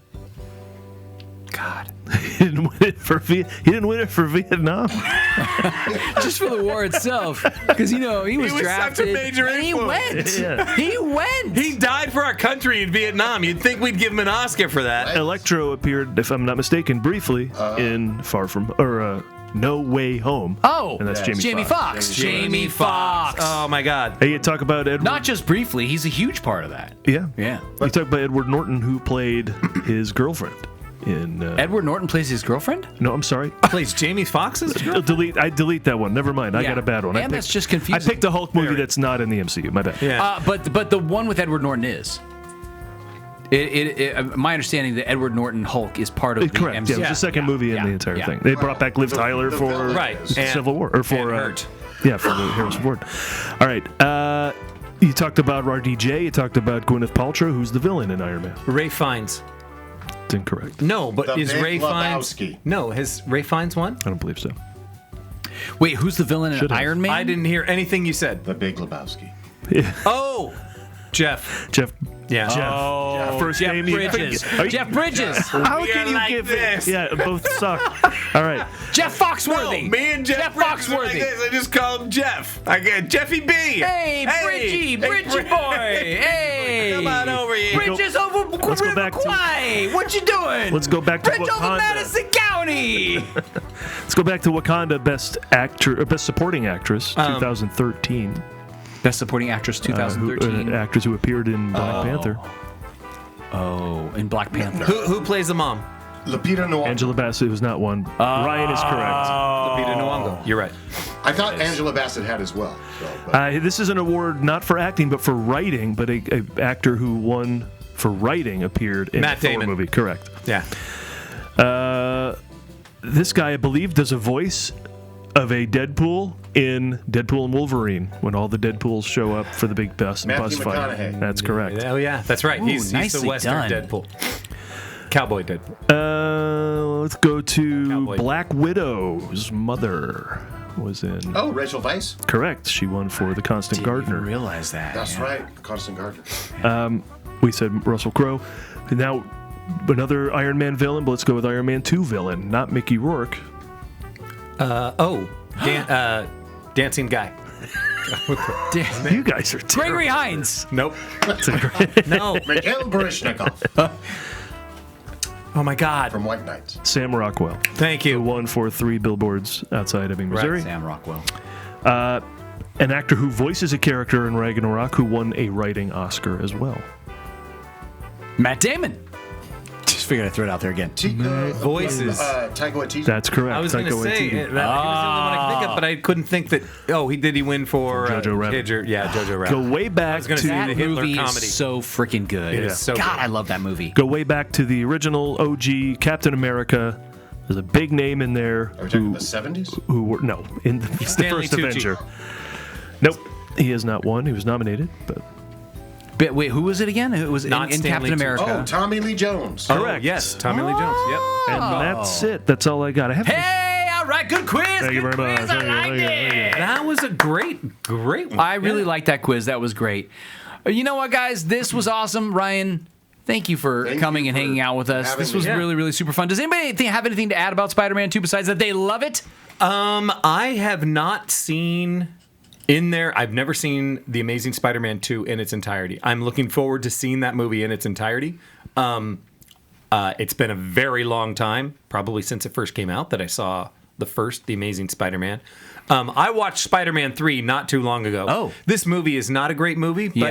God. He didn't win it for He didn't win it for Vietnam. just for the war itself, because he was was drafted. such a major and he influence. went. Yeah. He went. He died for our country in Vietnam. You'd think we'd give him an Oscar for that. Electro appeared, if I'm not mistaken, briefly in No Way Home. Oh, And that's yeah. Jamie Foxx. Jamie Foxx. Oh my God. Hey, you talk about Edward. Not just briefly. He's a huge part of that. Yeah. Yeah. You talk about Edward Norton, who played his girlfriend in. Edward Norton plays his girlfriend? No, I'm sorry. Plays Jamie Foxx's girl? I delete that one. Never mind. I Yeah. got a bad one. And that's just confusing. I picked a Hulk movie that's not in the MCU. My bad. Yeah. But the one with Edward Norton is. My understanding that Edward Norton Hulk is part of the Correct. MCU. Yeah, it was the second movie in the entire thing. They brought back Liv Tyler the for villain Right. is- And- Civil War or for and Hurt. Yeah, for the Harrison Ford. All right. You talked about RDJ. You talked about Gwyneth Paltrow, who's the villain in Iron Man. Ray Fiennes. It's incorrect. No, but The is Big Ray Fiennes? Lebowski. No, has Ray Fiennes won? I don't believe so. Wait, who's the villain in Should've. Iron Man? I didn't hear anything you said. The Big Lebowski. Oh, Jeff. Jeff. Yeah. Oh, First Jeff name you- Bridges. Are you- Jeff Bridges. How We can are you like give this. it? Yeah, both suck. All right. Jeff No, Foxworthy. me and Jeff Bridges are like Foxworthy. this. I just call him Jeff. I get Jeffy B. Hey, Bridgie boy. Hey. Come on over here. Bridges over Let's go back to- Kwai. What you doing? Let's go back to Bridge over Wakanda. Madison County. Let's go back to Wakanda Best Supporting Actress 2013. Best Supporting Actress 2013. Actors who appeared in Black Panther. In Black Panther. Who plays the mom? Lupita Nyong'o. Angela Bassett was not one. Ryan is correct. Lupita Nyong'o. You're right. I thought Angela Bassett had as well. So, but This is an award not for acting but for writing, but a actor who won for writing appeared in Matt a Thor Damon. movie. Correct. Yeah. This guy, I believe, does a voice of a Deadpool in Deadpool and Wolverine when all the Deadpools show up for the big buzz Matthew fight. McConaughey. That's correct. Oh yeah, that's right. He's the nicely Western done. Deadpool. Cowboy Deadpool. Let's go to Cowboy. Black Widow's mother was in. oh, Rachel Weisz. Correct. She won for The Constant Gardener. realize that. That's right. Constant Gardner. We said Russell Crowe. And now another Iron Man villain, but let's go with Iron Man 2 villain, not Mickey Rourke. Dancing guy. You guys are terrible. Gregory Hines. Nope. It's a great- No. Mikhail Baryshnikov Oh my God. from White Knights. Sam Rockwell, Thank who you. won for 3 billboards outside Ebbing, Missouri. Sam Rockwell. An actor who voices a character in Ragnarok who won a writing Oscar as well. Matt Damon. Just figured I'd throw it out there again. Voices. Taika Waititi. That's correct. I was going to Taika say, Waititi. he was the only one I could think of, but I couldn't think that. Oh, did he win for Jojo Rabbit. Jojo Rabbit. Go way back gonna to say That the Hitler movie comedy. is so freaking good. It is so God, good. I love that movie. go way back to the original OG Captain America, There's a big name in there. Are we talking the 70s? Who were no in the Stanley first Tucci. Avenger? Nope, he has not won. He was nominated, but Wait, who was it again? It was Not in Stanley Captain Tucci. America. Oh, Tommy Lee Jones. correct. Yes, Tommy Lee Jones. Yep. And that's it. That's all I got. I have. Hey, all right, good quiz. Thank you good very quiz. much. I liked it. That was a great one. I really liked that quiz. That was great. You know what, guys? This was awesome. Ryan, thank you for coming and hanging out with us. This was really, really super fun. Does anybody have anything to add about Spider-Man 2 besides that they love it? I have not seen in there. I've never seen The Amazing Spider-Man 2 in its entirety. I'm looking forward to seeing that movie in its entirety. It's been a very long time, probably since it first came out, that I saw The Amazing Spider-Man. I watched Spider-Man 3 not too long ago. Oh. This movie is not a great movie, but,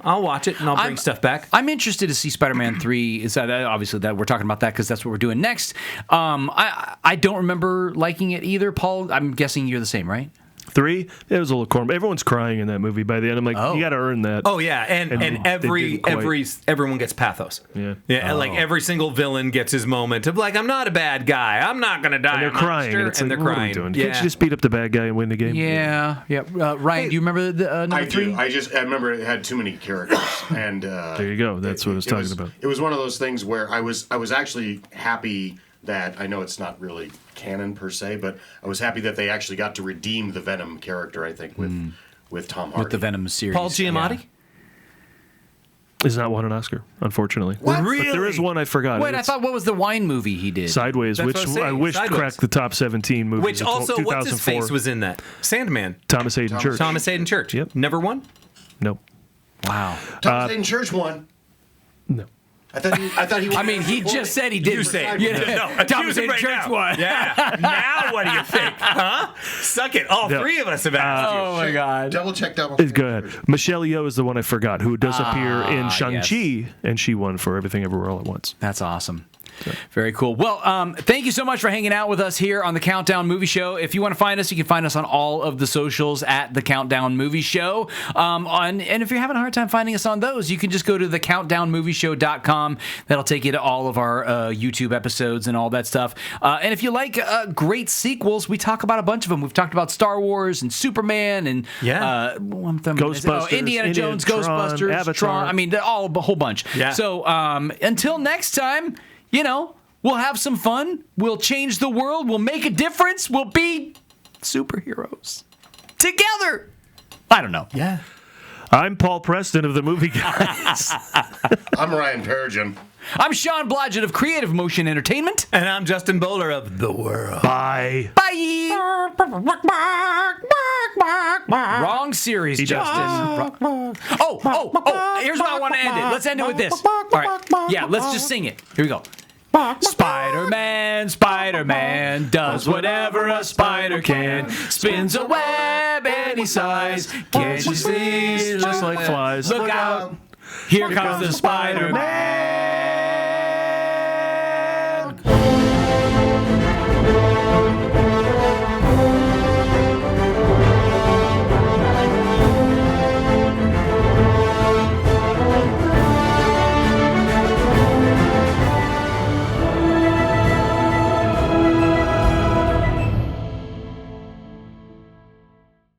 I'll watch it and I'll bring stuff back. I'm interested to see Spider-Man 3. Is that obviously that we're talking about that because that's what we're doing next. I don't remember liking it either. Paul, I'm guessing you're the same, right? 3, it was a little corny. Everyone's crying in that movie by the end. I'm like, you got to earn that. Oh yeah, and they everyone gets pathos. Yeah. and like every single villain gets his moment of like, I'm not a bad guy. I'm not gonna die. And they're a crying, monster," and it's and like, they're what are we crying. doing? Yeah. Can't you just beat up the bad guy and win the game? Yeah. Ryan, do you remember the number I 3? do. I remember it had too many characters, and There you go. That's what I was talking about. It was one of those things where I was actually happy that I know it's not really canon per se, but I was happy that they actually got to redeem the Venom character. I think with Tom Hardy. With the Venom series. Paul Giamatti. He's not won an Oscar, unfortunately. What? But there is one I forgot. Wait, I thought what was the wine movie he did? Sideways, That's which what I was saying, I wish Sideways. cracked the top 17 movies. Which of also, 2004. what's his face was in that? Sandman. Thomas Hayden Church. Thomas Hayden Church. Yep. Never won. Nope. Wow. Thomas Hayden Church won. No. I thought he. I mean, he just said he did. You say it. Yeah. No, Thomas accuse him Hayden right Church now. won. Yeah. Now what do you think? Huh? Suck it. All No. 3 of us have asked you. Oh my God. Double check. Go ahead. Michelle Yeoh is the one I forgot, who does appear in Shang-Chi, and she won for Everything Everywhere All at Once. That's awesome. Very cool. Well, thank you so much for hanging out with us here on the Countdown Movie Show. If you want to find us, you can find us on all of the socials at the Countdown Movie Show. And if you're having a hard time finding us on those, you can just go to thecountdownmovieshow.com. That'll take you to all of our YouTube episodes and all that stuff. And if you like great sequels, we talk about a bunch of them. We've talked about Star Wars and Superman and Ghostbusters, Indiana Jones, Tron, Ghostbusters, Avatar. Tron. I mean, they're all a whole bunch. Yeah. So until next time, we'll have some fun. We'll change the world. We'll make a difference. We'll be superheroes together. I don't know. Yeah. I'm Paul Preston of the Movie Guys. I'm Ryan Paregien. I'm Sean Blodgett of Creative Motion Entertainment. And I'm Justin Bowler of The World. Bye. Bye. Wrong series, Justin. Oh, here's how I want to end it. Let's end it with this. All right. Yeah, let's just sing it. Here we go. Spider-Man does whatever a spider can. Spins a web any size. Can't you see? Just like flies. Look out. Here comes the Spider-Man.